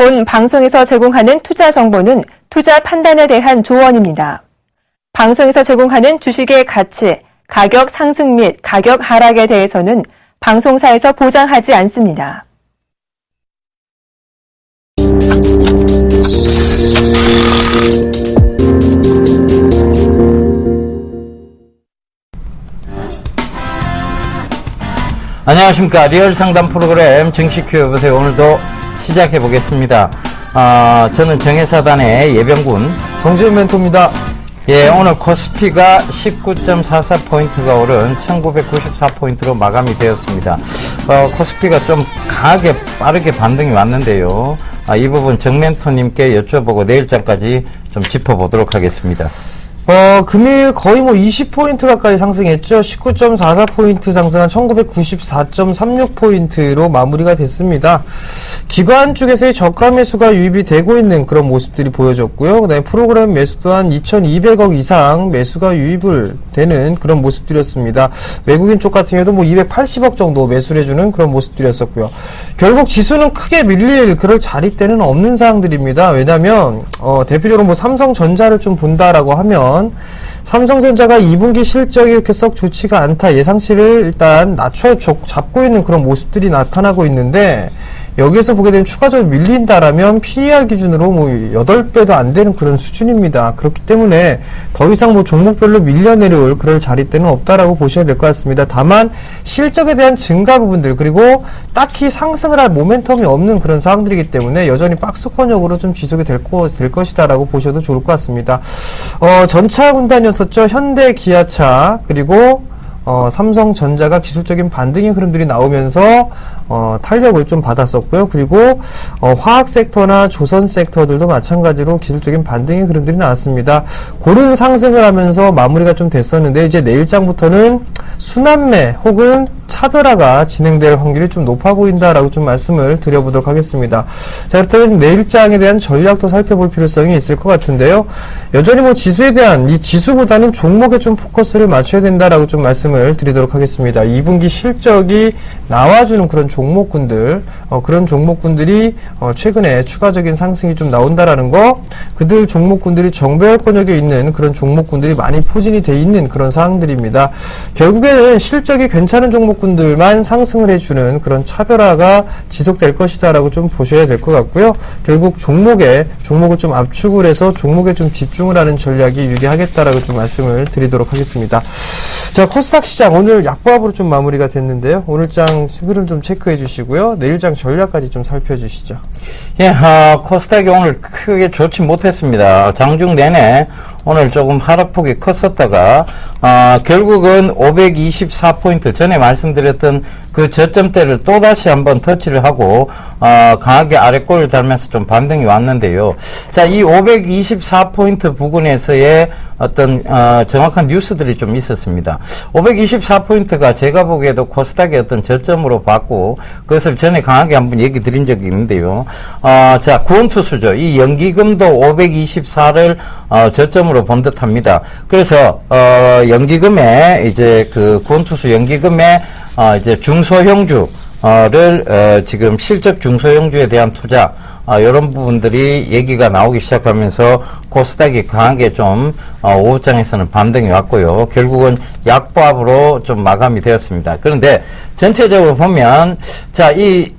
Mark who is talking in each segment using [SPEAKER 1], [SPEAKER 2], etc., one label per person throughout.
[SPEAKER 1] 본 방송에서 제공하는 투자 정보는 투자 판단에 대한 조언입니다. 방송에서 제공하는 주식의 가치, 가격 상승 및 가격 하락에 대해서는 방송사에서 보장하지 않습니다.
[SPEAKER 2] 안녕하십니까. 리얼 상담 프로그램 증시큐 여보세요. 오늘도 시작해 보겠습니다. 저는 정혜사단의 예병군
[SPEAKER 3] 정재훈 멘토입니다.
[SPEAKER 2] 예, 오늘 코스피가 19.44포인트가 오른 1994포인트로 마감이 되었습니다. 코스피가 좀 강하게 빠르게 반등이 왔는데요. 이 부분 정멘토님께 여쭤보고 내일장까지 좀 짚어보도록 하겠습니다.
[SPEAKER 3] 금일 거의 20포인트 가까이 상승했죠. 19.44포인트 상승한 1994.36포인트로 마무리가 됐습니다. 기관 쪽에서의 저가 매수가 유입이 되고 있는 그런 모습들이 보여졌고요. 그다음에 프로그램 매수 또한 2,200억 이상 매수가 유입을 되는 그런 모습들이었습니다. 외국인 쪽 같은 경우도 280억 정도 매수를 해주는 그런 모습들이었었고요. 결국 지수는 크게 밀릴 그럴 자리대는 없는 상황들입니다. 왜냐하면 대표적으로 삼성전자를 좀 본다라고 하면 삼성전자가 2분기 실적이 이렇게 썩 좋지가 않다. 예상치를 일단 잡고 있는 그런 모습들이 나타나고 있는데 여기에서 보게 되면 추가적으로 밀린다라면 PER 기준으로 8배도 안 되는 그런 수준입니다. 그렇기 때문에 더 이상 종목별로 밀려 내려올 그럴 자리대는 없다라고 보셔야 될 것 같습니다. 다만 실적에 대한 증가 부분들 그리고 딱히 상승을 할 모멘텀이 없는 그런 상황들이기 때문에 여전히 박스권역으로 좀 지속이 될 것이다라고 보셔도 좋을 것 같습니다. 전차 군단이었었죠. 현대, 기아차 그리고 삼성전자가 기술적인 반등의 흐름들이 나오면서 탄력을 좀 받았었고요. 그리고 화학 섹터나 조선 섹터들도 마찬가지로 기술적인 반등의 흐름들이 나왔습니다. 고른 상승을 하면서 마무리가 좀 됐었는데 이제 내일장부터는 순환매 혹은 차별화가 진행될 확률이 좀 높아 보인다라고 좀 말씀을 드려보도록 하겠습니다. 자, 그렇다면 내일장에 대한 전략도 살펴볼 필요성이 있을 것 같은데요. 여전히 지수에 대한 이 지수보다는 종목에 좀 포커스를 맞춰야 된다라고 좀 말씀을 드리도록 하겠습니다. 2분기 실적이 나와주는 그런 종목군들, 그런 종목군들이 최근에 추가적인 상승이 좀 나온다라는 거, 그들 종목군들이 정배열권역에 있는 그런 종목군들이 많이 포진이 돼 있는 그런 상황들입니다. 결국에는 실적이 괜찮은 종목군들만 상승을 해주는 그런 차별화가 지속될 것이다라고 좀 보셔야 될 것 같고요. 결국 종목을 좀 압축을 해서 종목에 좀 집중을 하는 전략이 유리하겠다라고 좀 말씀을 드리도록 하겠습니다. 자, 코스닥 시장 오늘 약보합으로 좀 마무리가 됐는데요. 오늘장 흐름 좀 체크해 주시고요. 내일장 전략까지 좀 살펴주시죠.
[SPEAKER 2] 예, 코스닥이 오늘 크게 좋지 못했습니다. 장중 내내 오늘 조금 하락폭이 컸었다가 결국은 524포인트 전에 말씀드렸던 그 저점대를 또다시 한번 터치를 하고 강하게 아래골을 달면서 좀 반등이 왔는데요. 자, 이 524포인트 부근에서의 어떤 정확한 뉴스들이 좀 있었습니다. 524포인트가 제가 보기에도 코스닥의 어떤 저점으로 봤고 그것을 전에 강하게 한번 얘기 드린 적이 있는데요. 자, 구원투수죠. 이 연기금도 524를 저점으로 본 듯합니다. 그래서 연기금에 이제 그 구원투수 연기금에 이제 중소형주를 지금 실적 중소형주에 대한 투자 이런 부분들이 얘기가 나오기 시작하면서 코스닥이 강하게 좀 오후장에서는 반등이 왔고요. 결국은 약보합으로 좀 마감이 되었습니다. 그런데 전체적으로 보면 자, 이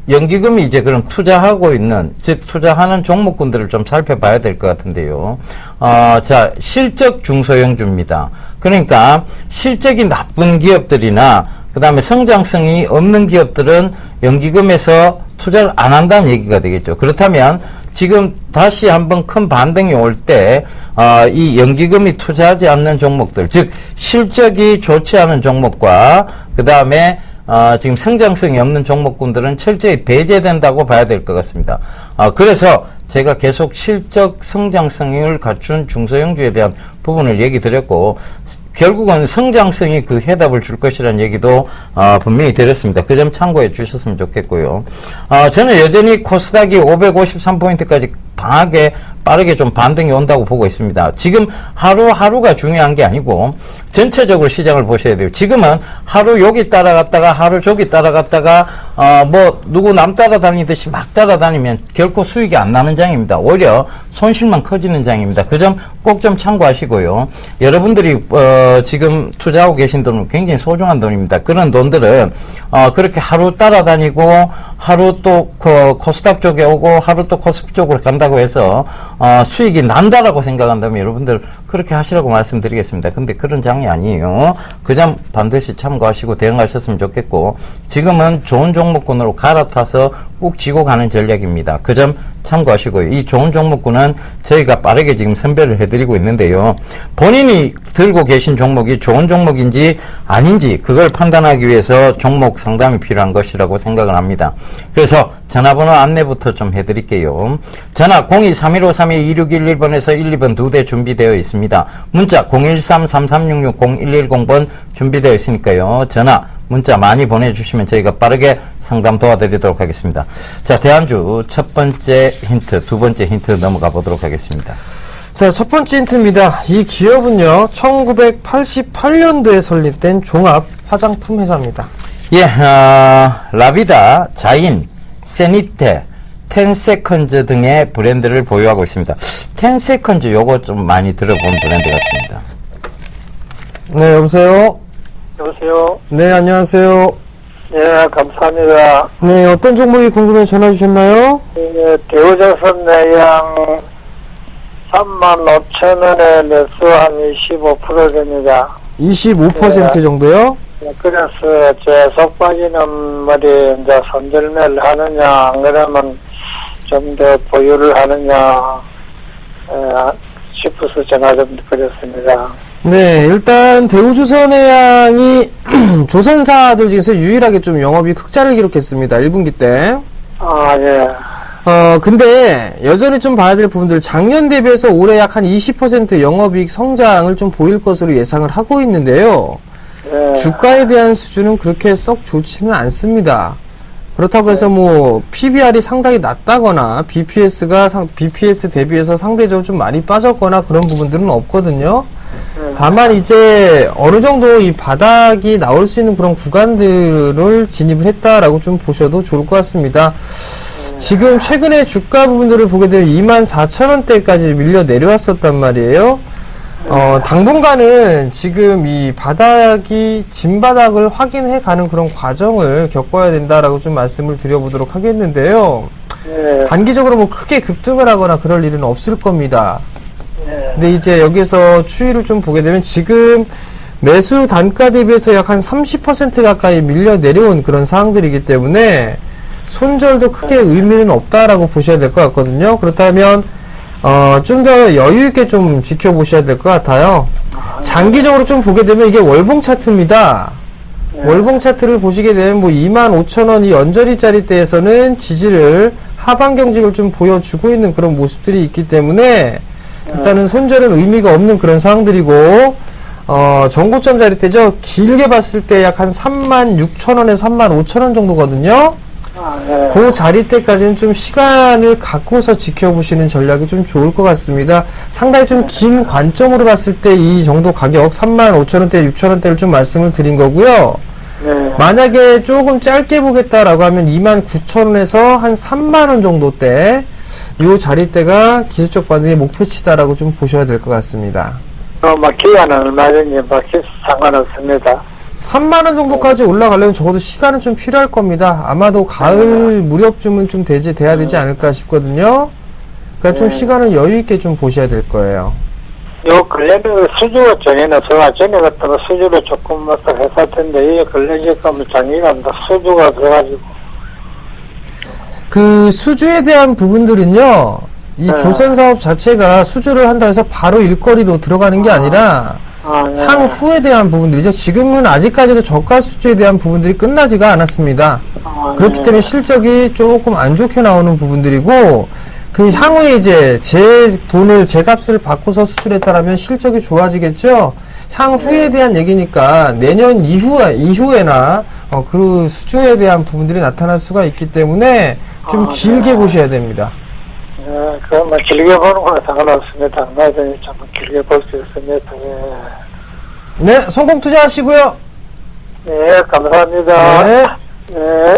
[SPEAKER 2] 연기금이 이제 그럼 투자하고 있는, 즉 투자하는 종목군들을 좀 살펴봐야 될 것 같은데요. 자, 실적 중소형주입니다. 그러니까 실적이 나쁜 기업들이나 그 다음에 성장성이 없는 기업들은 연기금에서 투자를 안 한다는 얘기가 되겠죠. 그렇다면 지금 다시 한번 큰 반등이 올 때 이 연기금이 투자하지 않는 종목들, 즉 실적이 좋지 않은 종목과 그 다음에 지금 성장성이 없는 종목군들은 철저히 배제된다고 봐야 될 것 같습니다. 그래서 제가 계속 실적 성장성을 갖춘 중소형주에 대한 부분을 얘기 드렸고, 결국은 성장성이 그 해답을 줄 것이라는 얘기도 분명히 드렸습니다. 그 점 참고해 주셨으면 좋겠고요. 저는 여전히 코스닥이 553포인트까지 강하게 빠르게 좀 반등이 온다고 보고 있습니다. 지금 하루하루가 중요한 게 아니고 전체적으로 시장을 보셔야 돼요. 지금은 하루 여기 따라갔다가 하루 저기 따라갔다가 뭐 누구 남 따라다니듯이 막 따라다니면 결코 수익이 안 나는 장입니다. 오히려 손실만 커지는 장입니다. 그 점 꼭 좀 참고하시고요. 여러분들이 지금 투자하고 계신 돈은 굉장히 소중한 돈입니다. 그런 돈들은 그렇게 하루 따라다니고 하루 또 코스닥 쪽에 오고 하루 또 코스피 쪽으로 간다고 해서 수익이 난다라고 생각한다면 여러분들 그렇게 하시라고 말씀드리겠습니다. 근데 그런 장이 아니에요. 그 점 반드시 참고하시고 대응하셨으면 좋겠고, 지금은 좋은 종목군으로 갈아타서 꾹 쥐고 가는 전략입니다. 그 점 참고하시고요. 이 좋은 종목군은 저희가 빠르게 지금 선별을 해드리고 있는데요. 본인이 들고 계신 종목이 좋은 종목인지 아닌지 그걸 판단하기 위해서 종목 상담이 필요한 것이라고 생각을 합니다. 그래서 전화번호 안내부터 좀 해드릴게요. 전화 02-3153-2611번에서 1, 2번 2대 준비되어 있습니다. 문자 013-3366-0110번 준비되어 있으니까요. 전화, 문자 많이 보내주시면 저희가 빠르게 상담 도와드리도록 하겠습니다. 자, 대안주 첫 번째 힌트, 두 번째 힌트 넘어가 보도록 하겠습니다.
[SPEAKER 3] 자, 첫 번째 힌트입니다. 이 기업은요, 1988년도에 설립된 종합 화장품 회사입니다.
[SPEAKER 2] 예, 라비다, 자인, 세니테, 텐세컨즈 등의 브랜드를 보유하고 있습니다. 텐세컨즈 요거 좀 많이 들어본 브랜드 같습니다.
[SPEAKER 3] 네, 여보세요?
[SPEAKER 4] 여보세요?
[SPEAKER 3] 네, 안녕하세요.
[SPEAKER 4] 예, 감사합니다.
[SPEAKER 3] 네, 어떤 종목이 궁금해 전화 주셨나요?
[SPEAKER 4] 예, 대우조선 내양 35,000원에 매수 한 25% 됩니다.
[SPEAKER 3] 25% 정도요?
[SPEAKER 4] 예, 그래서 제 속 빠지는 머리 이제 손절매를 하느냐, 안 그러면 좀 더 보유를 하느냐, 싶어서 전화 좀 드렸습니다.
[SPEAKER 3] 네, 일단 대우조선해양이 조선사들 중에서 유일하게 좀 영업이 흑자를 기록했습니다. 1분기 때.
[SPEAKER 4] 아, 예.
[SPEAKER 3] 근데 여전히 좀 봐야 될 부분들, 작년 대비해서 올해 약 한 20% 영업이익 성장을 좀 보일 것으로 예상을 하고 있는데요.
[SPEAKER 4] 예.
[SPEAKER 3] 주가에 대한 수준은 그렇게 썩 좋지는 않습니다. 그렇다고 해서 뭐 PBR이 상당히 낮다거나 BPS 대비해서 상대적으로 좀 많이 빠졌거나 그런 부분들은 없거든요. 다만 이제 어느 정도 이 바닥이 나올 수 있는 그런 구간들을 진입을 했다라고 좀 보셔도 좋을 것 같습니다. 지금 최근에 주가 부분들을 보게 되면 24,000원대까지 밀려 내려왔었단 말이에요. 당분간은 지금 이 바닥이 진바닥을 확인해 가는 그런 과정을 겪어야 된다라고 좀 말씀을 드려보도록 하겠는데요.
[SPEAKER 4] 예.
[SPEAKER 3] 단기적으로 뭐 크게 급등을 하거나 그럴 일은 없을 겁니다.
[SPEAKER 4] 예.
[SPEAKER 3] 근데 이제 여기서 추이를 좀 보게 되면 지금 매수 단가 대비해서 약 한 30% 가까이 밀려 내려온 그런 상황들이기 때문에 손절도 크게 의미는 없다라고 보셔야 될 것 같거든요. 그렇다면 좀 더 여유있게 좀 지켜보셔야 될 것 같아요. 장기적으로 좀 보게 되면 이게 월봉 차트입니다. 월봉 차트를 보시게 되면 뭐 25,000원이 언저리짜리대에서는 지지를 하방 경직을 좀 보여주고 있는 그런 모습들이 있기 때문에 일단은 손절은 의미가 없는 그런 상황들이고, 정고점 자리대죠. 길게 봤을 때 약 한 36,000원에서 35,000원 정도거든요.
[SPEAKER 4] 아, 네.
[SPEAKER 3] 그 자리대까지는 좀 시간을 갖고서 지켜보시는 전략이 좀 좋을 것 같습니다. 상당히 좀 긴 관점으로 봤을 때 이 정도 가격 35,000원대, 6,000원대를 좀 말씀을 드린 거고요.
[SPEAKER 4] 네.
[SPEAKER 3] 만약에 조금 짧게 보겠다라고 하면 29,000원에서 한 3만원 정도대 이 자리대가 기술적 반등의 목표치다라고 좀 보셔야 될 것 같습니다.
[SPEAKER 4] 기간은 얼마 전에 상관없습니다.
[SPEAKER 3] 3만원 정도까지 올라가려면 적어도 시간은 좀 필요할 겁니다. 아마도 가을 무렵쯤은 좀 돼야 되지 않을까 싶거든요. 그러니까 좀 시간을 여유있게 좀 보셔야 될 거예요.
[SPEAKER 4] 요 근래는 수주가 정해놨어가 전에 같으면 수주를 조금 더 했을 텐데, 이 근래 지금 장기간 수주가 들어가지고.
[SPEAKER 3] 그 수주에 대한 부분들은요, 이 조선사업 자체가 수주를 한다 해서 바로 일거리로 들어가는 게 아니라
[SPEAKER 4] 네.
[SPEAKER 3] 향후에 대한 부분들이죠. 지금은 아직까지도 저가 수주에 대한 부분들이 끝나지가 않았습니다. 그렇기 때문에 실적이 조금 안 좋게 나오는 부분들이고, 그 향후에 이제 제 값을 바꿔서 수출했다라면 실적이 좋아지겠죠. 향후에 대한 얘기니까 내년 이후에나 그 수주에 대한 부분들이 나타날 수가 있기 때문에 좀 길게 보셔야 됩니다.
[SPEAKER 4] 네, 그럼 길게 보는 건 상관없습니다. 나중에 좀 길게 볼 수 있습니다. 예.
[SPEAKER 3] 네, 성공 투자하시고요.
[SPEAKER 4] 네, 감사합니다.
[SPEAKER 3] 네.
[SPEAKER 4] 네.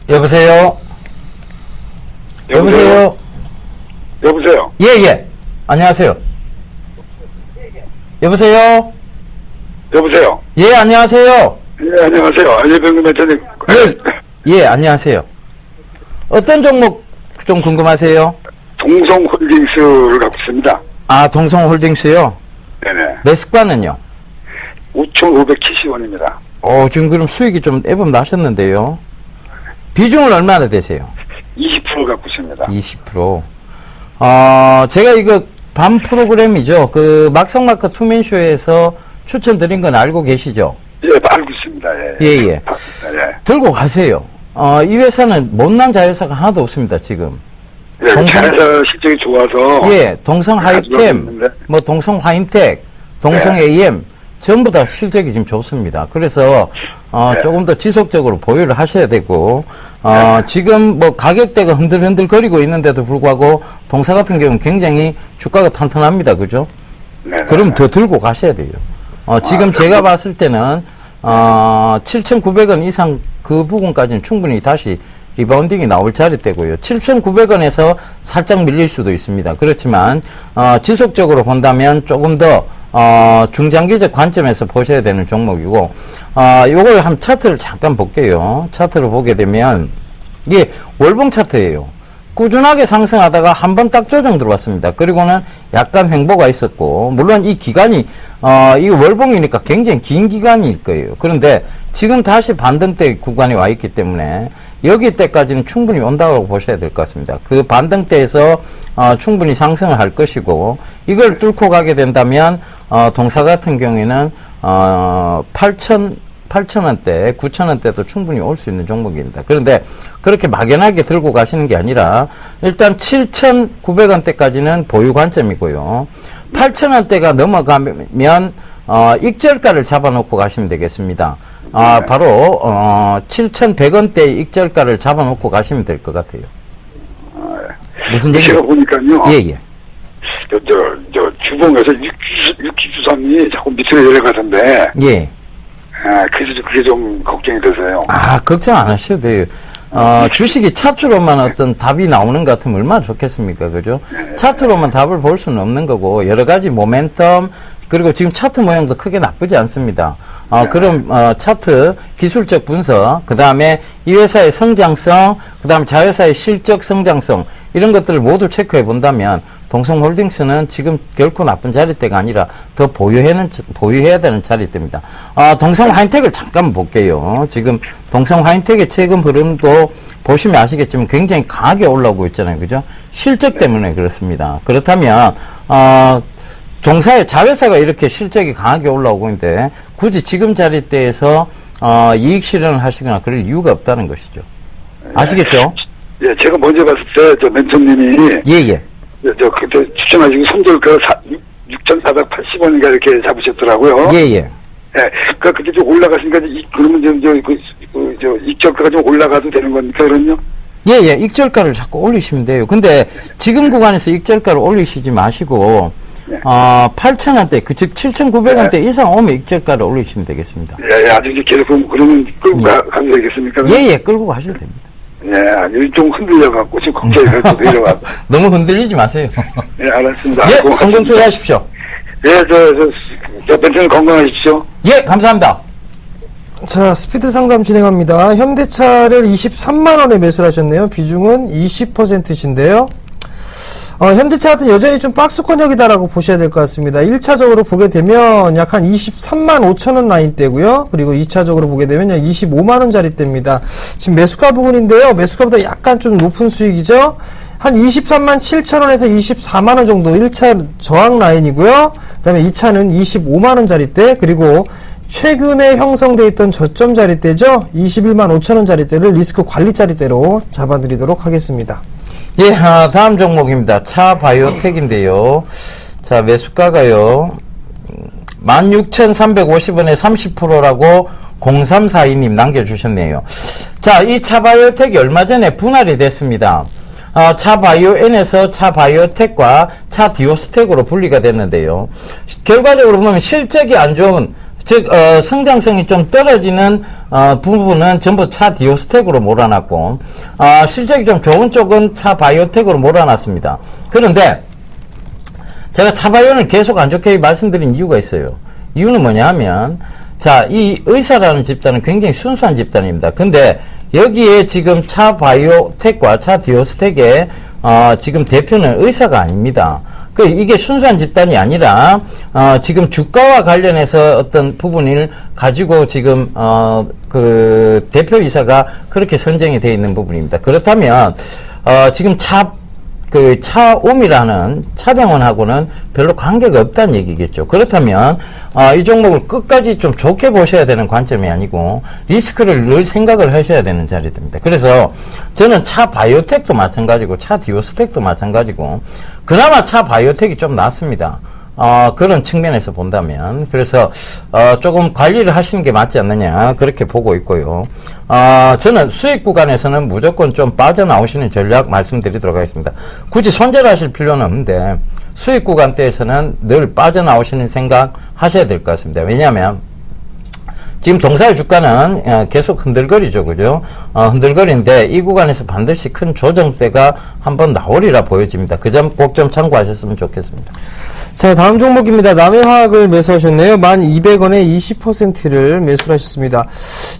[SPEAKER 2] 여보세요? 여보세요?
[SPEAKER 5] 여보세요?
[SPEAKER 2] 예. 안녕하세요. 여보세요?
[SPEAKER 5] 여보세요?
[SPEAKER 2] 예, 안녕하세요.
[SPEAKER 5] 예, 안녕하세요. 안예병 매체님.
[SPEAKER 2] 예, 안녕하세요. 어떤 종목 좀 궁금하세요?
[SPEAKER 5] 동성홀딩스를 갖고 있습니다.
[SPEAKER 2] 아, 동성홀딩스요?
[SPEAKER 5] 네네.
[SPEAKER 2] 매수가는요?
[SPEAKER 5] 5,570원입니다.
[SPEAKER 2] 지금 그럼 수익이 좀 애범 나셨는데요. 비중은 얼마나 되세요?
[SPEAKER 5] 20% 갖고 있습니다.
[SPEAKER 2] 20%. 제가 이거 밤 프로그램이죠. 그 막상마크 투맨쇼에서 추천드린 건 알고 계시죠?
[SPEAKER 5] 예, 알고 있습니다. 예.
[SPEAKER 2] 예.
[SPEAKER 5] 예.
[SPEAKER 2] 들고 가세요. 이 회사는 못난 자회사가 하나도 없습니다, 지금.
[SPEAKER 5] 예, 자회사 실적이 좋아서.
[SPEAKER 2] 예, 동성 하이템,
[SPEAKER 5] 있는데.
[SPEAKER 2] 뭐 동성 화인텍, 동성 AM, 전부 다 실적이 지금 좋습니다. 그래서, 조금 더 지속적으로 보유를 하셔야 되고, 지금 뭐 가격대가 흔들흔들 거리고 있는데도 불구하고, 동사 같은 경우는 굉장히 주가가 탄탄합니다. 그죠?
[SPEAKER 5] 네.
[SPEAKER 2] 그럼 더 들고 가셔야 돼요. 지금 제가 봤을 때는, 7,900원 이상 그 부분까지는 충분히 다시 리바운딩이 나올 자리대고요. 7,900원에서 살짝 밀릴 수도 있습니다. 그렇지만 지속적으로 본다면 조금 더 중장기적 관점에서 보셔야 되는 종목이고, 요걸 한 차트를 잠깐 볼게요. 차트를 보게 되면 이게 월봉 차트예요. 꾸준하게 상승하다가 한 번 딱 조정 들어왔습니다. 그리고는 약간 횡보가 있었고, 물론 이 기간이 이 월봉이니까 굉장히 긴 기간일 거예요. 그런데 지금 다시 반등대 구간에 와 있기 때문에 여기 때까지는 충분히 온다고 보셔야 될 것 같습니다. 그 반등대에서 충분히 상승을 할 것이고, 이걸 뚫고 가게 된다면 동사 같은 경우에는 8,000원대, 9,000원대도 충분히 올 수 있는 종목입니다. 그런데 그렇게 막연하게 들고 가시는 게 아니라 일단 7,900원대까지는 보유 관점이고요. 8,000원대가 넘어가면 익절가를 잡아놓고 가시면 되겠습니다. 바로 7,100원대 익절가를 잡아놓고 가시면 될 것 같아요. 무슨 얘기?
[SPEAKER 5] 제가 보니까요.
[SPEAKER 2] 예.
[SPEAKER 5] 저 주봉에서 육기주삼이 자꾸 밑으로 내려가던데.
[SPEAKER 2] 예.
[SPEAKER 5] 그래서 그게 좀 걱정이 돼서요.
[SPEAKER 2] 걱정 안 하셔도 돼요. 주식이 차트로만 어떤 답이 나오는 것 같으면 얼마나 좋겠습니까? 그죠? 차트로만 답을 볼 수는 없는 거고, 여러 가지 모멘텀, 그리고 지금 차트 모양도 크게 나쁘지 않습니다. 그럼, 차트, 기술적 분석, 그 다음에 이 회사의 성장성, 그 다음에 자회사의 실적 성장성, 이런 것들을 모두 체크해 본다면, 동성홀딩스는 지금 결코 나쁜 자리대가 아니라 더 보유해야 되는 자리대입니다. 동성화인텍을 잠깐 볼게요. 지금 동성화인텍의 최근 흐름도 보시면 아시겠지만 굉장히 강하게 올라오고 있잖아요. 그죠? 실적 때문에 그렇습니다. 그렇다면, 동사의 자회사가 이렇게 실적이 강하게 올라오고 있는데 굳이 지금 자리대에서 이익 실현을 하시거나 그럴 이유가 없다는 것이죠. 아시겠죠?
[SPEAKER 5] 예, 제가 먼저 봤을 때 저 멘토님이
[SPEAKER 2] 예.
[SPEAKER 5] 저 그때 추천하시고 손절가 6,480원인가 이렇게 잡으셨더라고요.
[SPEAKER 2] 예.
[SPEAKER 5] 예, 그러니까 그게 좀 올라가시니까 그러면 저 익절가가 좀 올라가도 되는 겁니까, 그럼요?
[SPEAKER 2] 예. 익절가를 자꾸 올리시면 돼요. 근데 지금 구간에서 익절가를 올리시지 마시고 8,000원대, 즉 7,900원대 이상 오면 익절가를 올리시면 되겠습니다.
[SPEAKER 5] 예, 아주 계속 그러면 끌고 가도 되겠습니까?
[SPEAKER 2] 예, 끌고 가셔도 됩니다.
[SPEAKER 5] 예, 아니 좀 흔들려갖고 지금 걱정이 돼서 내려가고.
[SPEAKER 2] 너무 흔들리지 마세요.
[SPEAKER 5] 예, 알았습니다.
[SPEAKER 2] 예,
[SPEAKER 5] 고맙습니다.
[SPEAKER 2] 성공 투자하십시오.
[SPEAKER 5] 예, 저 멘토님 건강하십시오.
[SPEAKER 2] 예, 감사합니다.
[SPEAKER 3] 자, 스피드 상담 진행합니다. 현대차를 23만원에 매수를 하셨네요. 비중은 20%신데요. 현대차 같은 여전히 좀 박스권역이다라고 보셔야 될 것 같습니다. 1차적으로 보게 되면 약 한 23만 5천원 라인대고요. 그리고 2차적으로 보게 되면 약 25만원 자리대입니다. 지금 매수가 부분인데요. 매수가보다 약간 좀 높은 수익이죠. 한 23만 7천원에서 24만원 정도 1차 저항 라인이고요. 그 다음에 2차는 25만원 자리대, 그리고 최근에 형성되어 있던 저점 자리대죠. 21만 5천원 자리대를 리스크 관리 자리대로 잡아드리도록 하겠습니다.
[SPEAKER 2] 예, 다음 종목입니다. 차 바이오텍인데요. 자, 매수가가요. 16,350원에 30%라고 0342님 남겨주셨네요. 자, 이 차바이오텍이 얼마 전에 분할이 됐습니다. 차바이오엔에서 차바이오텍과 차디오스텍으로 분리가 됐는데요. 결과적으로 보면 실적이 안 좋은, 즉 성장성이 좀 떨어지는 부분은 전부 차디오스텍으로 몰아놨고, 실적이 좀 좋은 쪽은 차바이오텍으로 몰아놨습니다. 그런데 제가 차바이오는 계속 안 좋게 말씀드린 이유가 있어요. 이유는 뭐냐 하면, 자, 이 의사라는 집단은 굉장히 순수한 집단입니다. 근데 여기에 지금 차바이오텍과 차디오스텍의 지금 대표는 의사가 아닙니다. 이게 순수한 집단이 아니라 지금 주가와 관련해서 어떤 부분을 가지고 지금 그 대표이사가 그렇게 선정이 되어 있는 부분입니다. 그렇다면 지금 차옴이라는 차병원하고는 별로 관계가 없다는 얘기겠죠. 그렇다면 이 종목을 끝까지 좀 좋게 보셔야 되는 관점이 아니고 리스크를 늘 생각을 하셔야 되는 자리입니다. 그래서 저는 차바이오텍도 마찬가지고 차디오스텍도 마찬가지고 그나마 차바이오텍이 좀 낫습니다. 그런 측면에서 본다면. 그래서, 조금 관리를 하시는 게 맞지 않느냐, 그렇게 보고 있고요. 저는 수익 구간에서는 무조건 좀 빠져나오시는 전략 말씀드리도록 하겠습니다. 굳이 손절하실 필요는 없는데, 수익 구간대에서는 늘 빠져나오시는 생각 하셔야 될 것 같습니다. 왜냐하면, 지금 동사의 주가는 계속 흔들거리죠, 그죠? 흔들거리는데 이 구간에서 반드시 큰 조정대가 한번 나오리라 보여집니다. 그 점 꼭 좀 참고하셨으면 좋겠습니다.
[SPEAKER 3] 자, 다음 종목입니다. 남해화학을 매수하셨네요. 1,200원에 20%를 매수하셨습니다.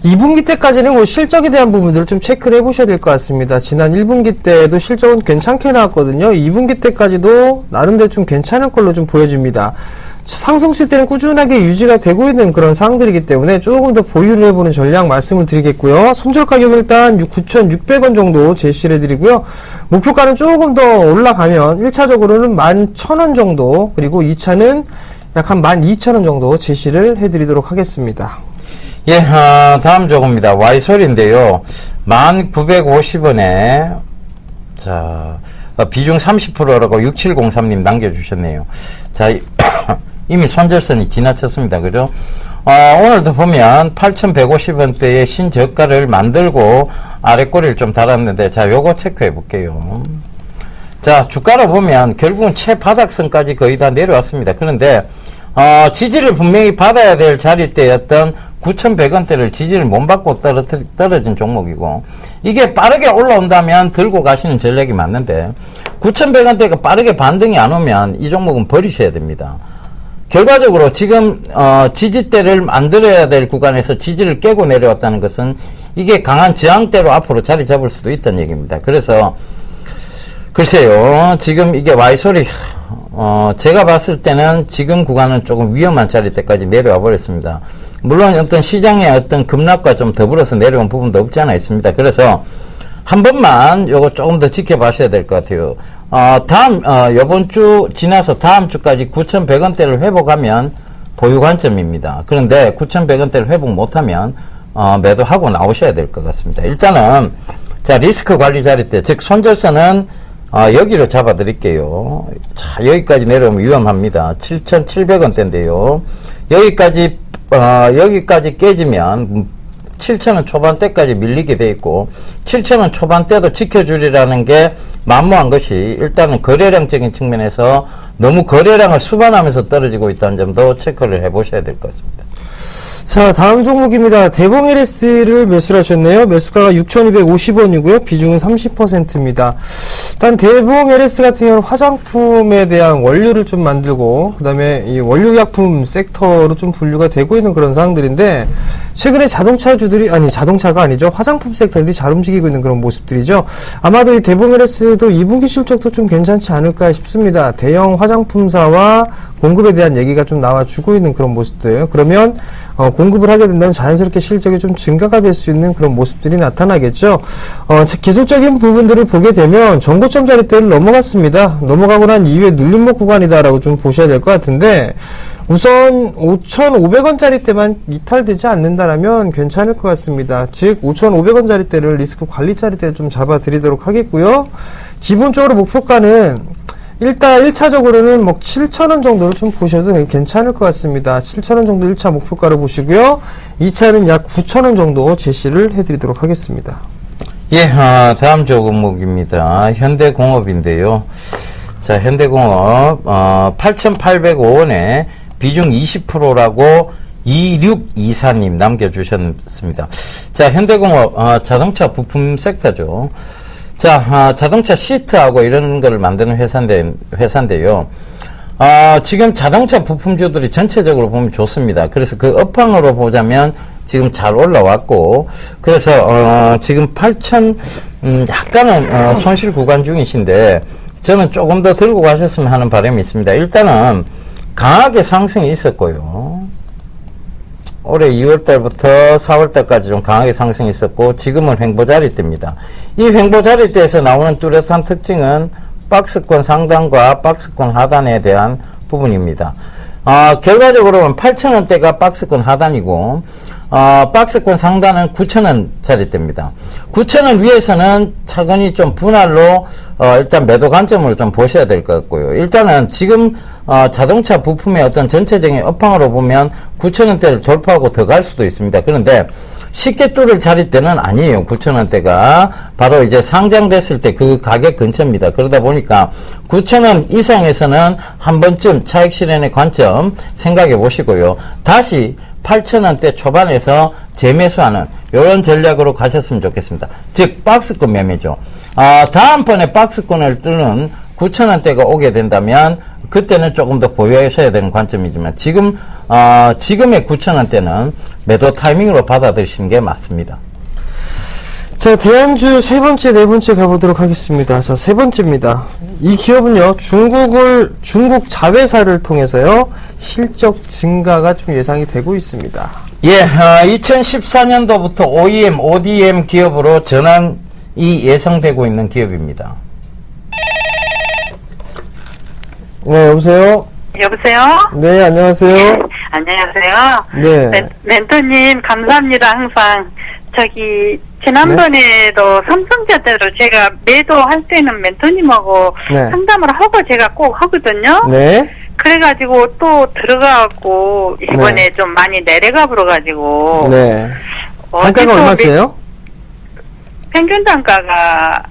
[SPEAKER 3] 2분기 때까지는 뭐 실적에 대한 부분들을 좀 체크를 해보셔야 될 것 같습니다. 지난 1분기 때도 실적은 괜찮게 나왔거든요. 2분기 때까지도 나름대로 좀 괜찮을 걸로 좀 보여집니다. 상승 때는 꾸준하게 유지가 되고 있는 그런 상황들이기 때문에 조금 더 보유를 해보는 전략 말씀을 드리겠고요. 손절 가격은 일단 9,600원 정도 제시를 해드리고요. 목표가는 조금 더 올라가면 1차적으로는 11,000원 정도, 그리고 2차는 약 한 12,000원 정도 제시를 해드리도록 하겠습니다.
[SPEAKER 2] 예, 다음 종목입니다. 와이솔인데요. 1,950원에 자, 비중 30%라고 6703님 남겨주셨네요. 자, 이미 손절선이 지나쳤습니다. 그죠? 오늘도 보면 8,150원대의 신저가를 만들고 아래꼬리를 좀 달았는데, 자, 요거 체크해 볼게요. 자, 주가로 보면 결국은 최바닥선까지 거의 다 내려왔습니다. 그런데, 지지를 분명히 받아야 될 자리대였던 9,100원대를 지지를 못 받고 떨어진 종목이고, 이게 빠르게 올라온다면 들고 가시는 전략이 맞는데, 9,100원대가 빠르게 반등이 안 오면 이 종목은 버리셔야 됩니다. 결과적으로 지금 지지대를 만들어야 될 구간에서 지지를 깨고 내려왔다는 것은 이게 강한 저항대로 앞으로 자리 잡을 수도 있다는 얘기입니다. 그래서 글쎄요, 지금 이게 와이솔이 제가 봤을 때는 지금 구간은 조금 위험한 자리대까지 내려와 버렸습니다. 물론 어떤 시장의 어떤 급락과 좀 더불어서 내려온 부분도 없지 않아 있습니다. 그래서 한 번만 요거 조금 더 지켜봐셔야 될 것 같아요. 요번 주 지나서 다음 주까지 9,100원대를 회복하면 보유 관점입니다. 그런데 9,100원대를 회복 못하면, 매도하고 나오셔야 될 것 같습니다. 일단은, 자, 리스크 관리 자리대, 즉, 손절선은, 여기로 잡아 드릴게요. 자, 여기까지 내려오면 위험합니다. 7,700원대인데요. 여기까지 깨지면, 7,000원 초반대까지 밀리게 돼 있고 7,000원 초반대도 지켜주리라는 게 만무한 것이 일단은 거래량적인 측면에서 너무 거래량을 수반하면서 떨어지고 있다는 점도 체크를 해보셔야 될 것 같습니다.
[SPEAKER 3] 자, 다음 종목입니다. 대봉 LS를 매수를 하셨네요. 매수가가 6,250원이고요. 비중은 30%입니다. 일단 대봉 LS 같은 경우는 화장품에 대한 원료를 좀 만들고, 그 다음에 이 원료약품 섹터로 좀 분류가 되고 있는 그런 상황들인데, 최근에 자동차가 아니죠. 화장품 섹터들이 잘 움직이고 있는 그런 모습들이죠. 아마도 이 대봉 LS도 2분기 실적도 좀 괜찮지 않을까 싶습니다. 대형 화장품사와 공급에 대한 얘기가 좀 나와주고 있는 그런 모습들. 그러면 공급을 하게 된다면 자연스럽게 실적이 좀 증가가 될 수 있는 그런 모습들이 나타나겠죠. 기술적인 부분들을 보게 되면 전고점 자리대를 넘어갔습니다. 넘어가고 난 이후에 눌림목 구간이다라고 좀 보셔야 될 것 같은데, 우선 5,500원짜리 때만 이탈되지 않는다라면 괜찮을 것 같습니다. 즉 5,500원짜리 때를 리스크 관리짜리 때를 좀 잡아드리도록 하겠고요. 기본적으로 목표가는 일단 1차적으로는 뭐 7,000원 정도를 좀 보셔도 괜찮을 것 같습니다. 7,000원 정도 1차 목표가를 보시고요. 2차는 약 9,000원 정도 제시를 해드리도록 하겠습니다.
[SPEAKER 2] 예, 다음 종목입니다. 현대공업인데요. 자, 현대공업 8,805원에 비중 20%라고 2624님 남겨주셨습니다. 자, 현대공업 자동차 부품 섹터죠. 자, 자동차 시트하고 이런 거를 만드는 회사인데요. 지금 자동차 부품주들이 전체적으로 보면 좋습니다. 그래서 그 업황으로 보자면 지금 잘 올라왔고, 그래서, 지금 8,000, 약간은, 손실 구간 중이신데, 저는 조금 더 들고 가셨으면 하는 바람이 있습니다. 일단은, 강하게 상승이 있었고요. 올해 2월달부터 4월달까지 좀 강하게 상승이 있었고, 지금은 횡보자리대입니다. 이 횡보자리대에서 나오는 뚜렷한 특징은 박스권 상단과 박스권 하단에 대한 부분입니다. 결과적으로는 8,000원대가 박스권 하단이고, 박스권 상단은 9,000원짜리대입니다. 9,000원 위에서는 차근히 좀 분할로, 일단 매도 관점으로 좀 보셔야 될 것 같고요. 일단은 지금, 자동차 부품의 어떤 전체적인 업황으로 보면 9,000원대를 돌파하고 더 갈 수도 있습니다. 그런데 쉽게 뚫을 자리대는 아니에요. 9,000원대가 바로 이제 상장됐을 때 그 가격 근처입니다. 그러다 보니까 9,000원 이상에서는 한 번쯤 차익 실현의 관점 생각해 보시고요. 다시 8,000원대 초반에서 재매수하는 이런 전략으로 가셨으면 좋겠습니다. 즉 박스권 매매죠. 다음번에 박스권을 뚫는 9,000원대가 오게 된다면 그때는 조금 더 보유하셔야 되는 관점이지만 지금의 9,000원대는 매도 타이밍으로 받아들이시는 게 맞습니다.
[SPEAKER 3] 자, 대안주 세 번째, 네 번째 가보도록 하겠습니다. 자, 세 번째입니다. 이 기업은요, 중국 자회사를 통해서요, 실적 증가가 좀 예상이 되고 있습니다.
[SPEAKER 2] 예, 2014년도부터 OEM, ODM 기업으로 전환이 예상되고 있는 기업입니다.
[SPEAKER 3] 네, 여보세요?
[SPEAKER 6] 여보세요?
[SPEAKER 3] 네, 안녕하세요.
[SPEAKER 6] 안녕하세요.
[SPEAKER 3] 네.
[SPEAKER 6] 멘토님, 감사합니다, 항상. 지난번에도 삼성자대로 제가 매도할 때는 멘토님하고
[SPEAKER 3] 네.
[SPEAKER 6] 상담을 하고 제가 꼭 하거든요.
[SPEAKER 3] 네.
[SPEAKER 6] 그래가지고 또 들어가고 이번에
[SPEAKER 3] 네.
[SPEAKER 6] 좀 많이 내려가 버려가지고.
[SPEAKER 3] 네. 단가가 얼마세요?
[SPEAKER 6] 평균 단가가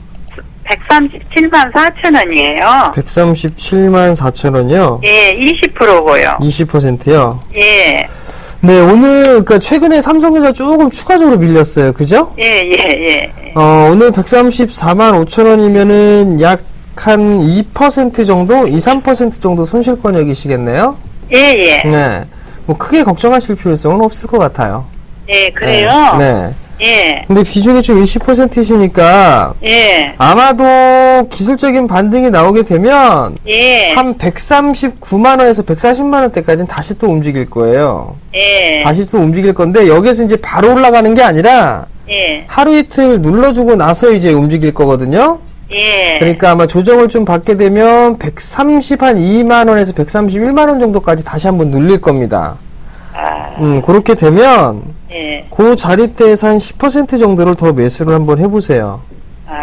[SPEAKER 6] 137만 4천 원이에요.
[SPEAKER 3] 137만 4천 원이요?
[SPEAKER 6] 예, 20%고요.
[SPEAKER 3] 20%요?
[SPEAKER 6] 예.
[SPEAKER 3] 네, 오늘, 그니까 최근에 삼성전자 조금 추가적으로 밀렸어요. 그죠?
[SPEAKER 6] 예.
[SPEAKER 3] 오늘 134만 5천 원이면은 약 한 2% 정도? 2, 3% 정도 손실권역이시겠네요?
[SPEAKER 6] 예.
[SPEAKER 3] 네. 뭐 크게 걱정하실 필요성은 없을 것 같아요.
[SPEAKER 6] 예, 그래요?
[SPEAKER 3] 네.
[SPEAKER 6] 예.
[SPEAKER 3] 근데 비중이 좀 20%시니까
[SPEAKER 6] 예.
[SPEAKER 3] 아마도 기술적인 반등이 나오게 되면
[SPEAKER 6] 예.
[SPEAKER 3] 한 139만 원에서 140만 원대까지는 다시 또 움직일 거예요.
[SPEAKER 6] 예.
[SPEAKER 3] 다시 또 움직일 건데 여기서 이제 바로 올라가는 게 아니라
[SPEAKER 6] 예.
[SPEAKER 3] 하루 이틀 눌러주고 나서 이제 움직일 거거든요.
[SPEAKER 6] 예.
[SPEAKER 3] 그러니까 아마 조정을 좀 받게 되면 132만 원에서 131만 원 정도까지 다시 한번 눌릴 겁니다. 그렇게 되면
[SPEAKER 6] 예.
[SPEAKER 3] 그 자리대에서 한 10% 정도를 더 매수를 한번 해보세요.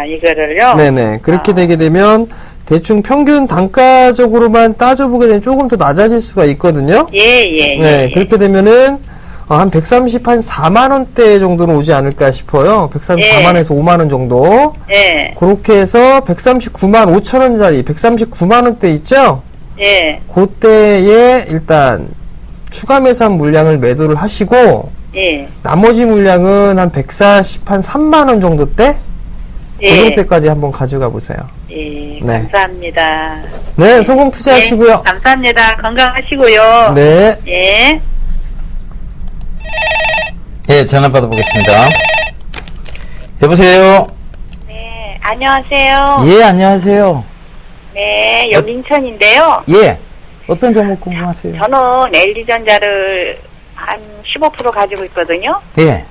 [SPEAKER 6] 이거를요?
[SPEAKER 3] 네네. 그렇게 되게 되면 대충 평균 단가적으로만 따져보게 되면 조금 더 낮아질 수가 있거든요.
[SPEAKER 6] 예.
[SPEAKER 3] 네. 그렇게 되면은 한 134만 원대 정도는 오지 않을까 싶어요. 134만에서 5만 원 정도.
[SPEAKER 6] 예.
[SPEAKER 3] 그렇게 해서 139만 5천 원짜리 139만 원대 있죠?
[SPEAKER 6] 예.
[SPEAKER 3] 그때에 일단 추가 매수한 물량을 매도를 하시고
[SPEAKER 6] 예.
[SPEAKER 3] 나머지 물량은 한 143만 원 정도 때? 그
[SPEAKER 6] 예.
[SPEAKER 3] 정도까지 한번 가져가 보세요.
[SPEAKER 6] 예.
[SPEAKER 3] 네.
[SPEAKER 6] 감사합니다.
[SPEAKER 3] 네, 성공 투자하시고요.
[SPEAKER 6] 예. 감사합니다. 건강하시고요.
[SPEAKER 3] 네.
[SPEAKER 6] 예.
[SPEAKER 2] 예, 전화 받아보겠습니다. 여보세요?
[SPEAKER 6] 네. 안녕하세요.
[SPEAKER 2] 예, 안녕하세요.
[SPEAKER 6] 네. 여민천인데요.
[SPEAKER 2] 예. 어떤 종목 궁금하세요?
[SPEAKER 6] 저는 LG전자를 한 15% 가지고 있거든요.
[SPEAKER 2] 예.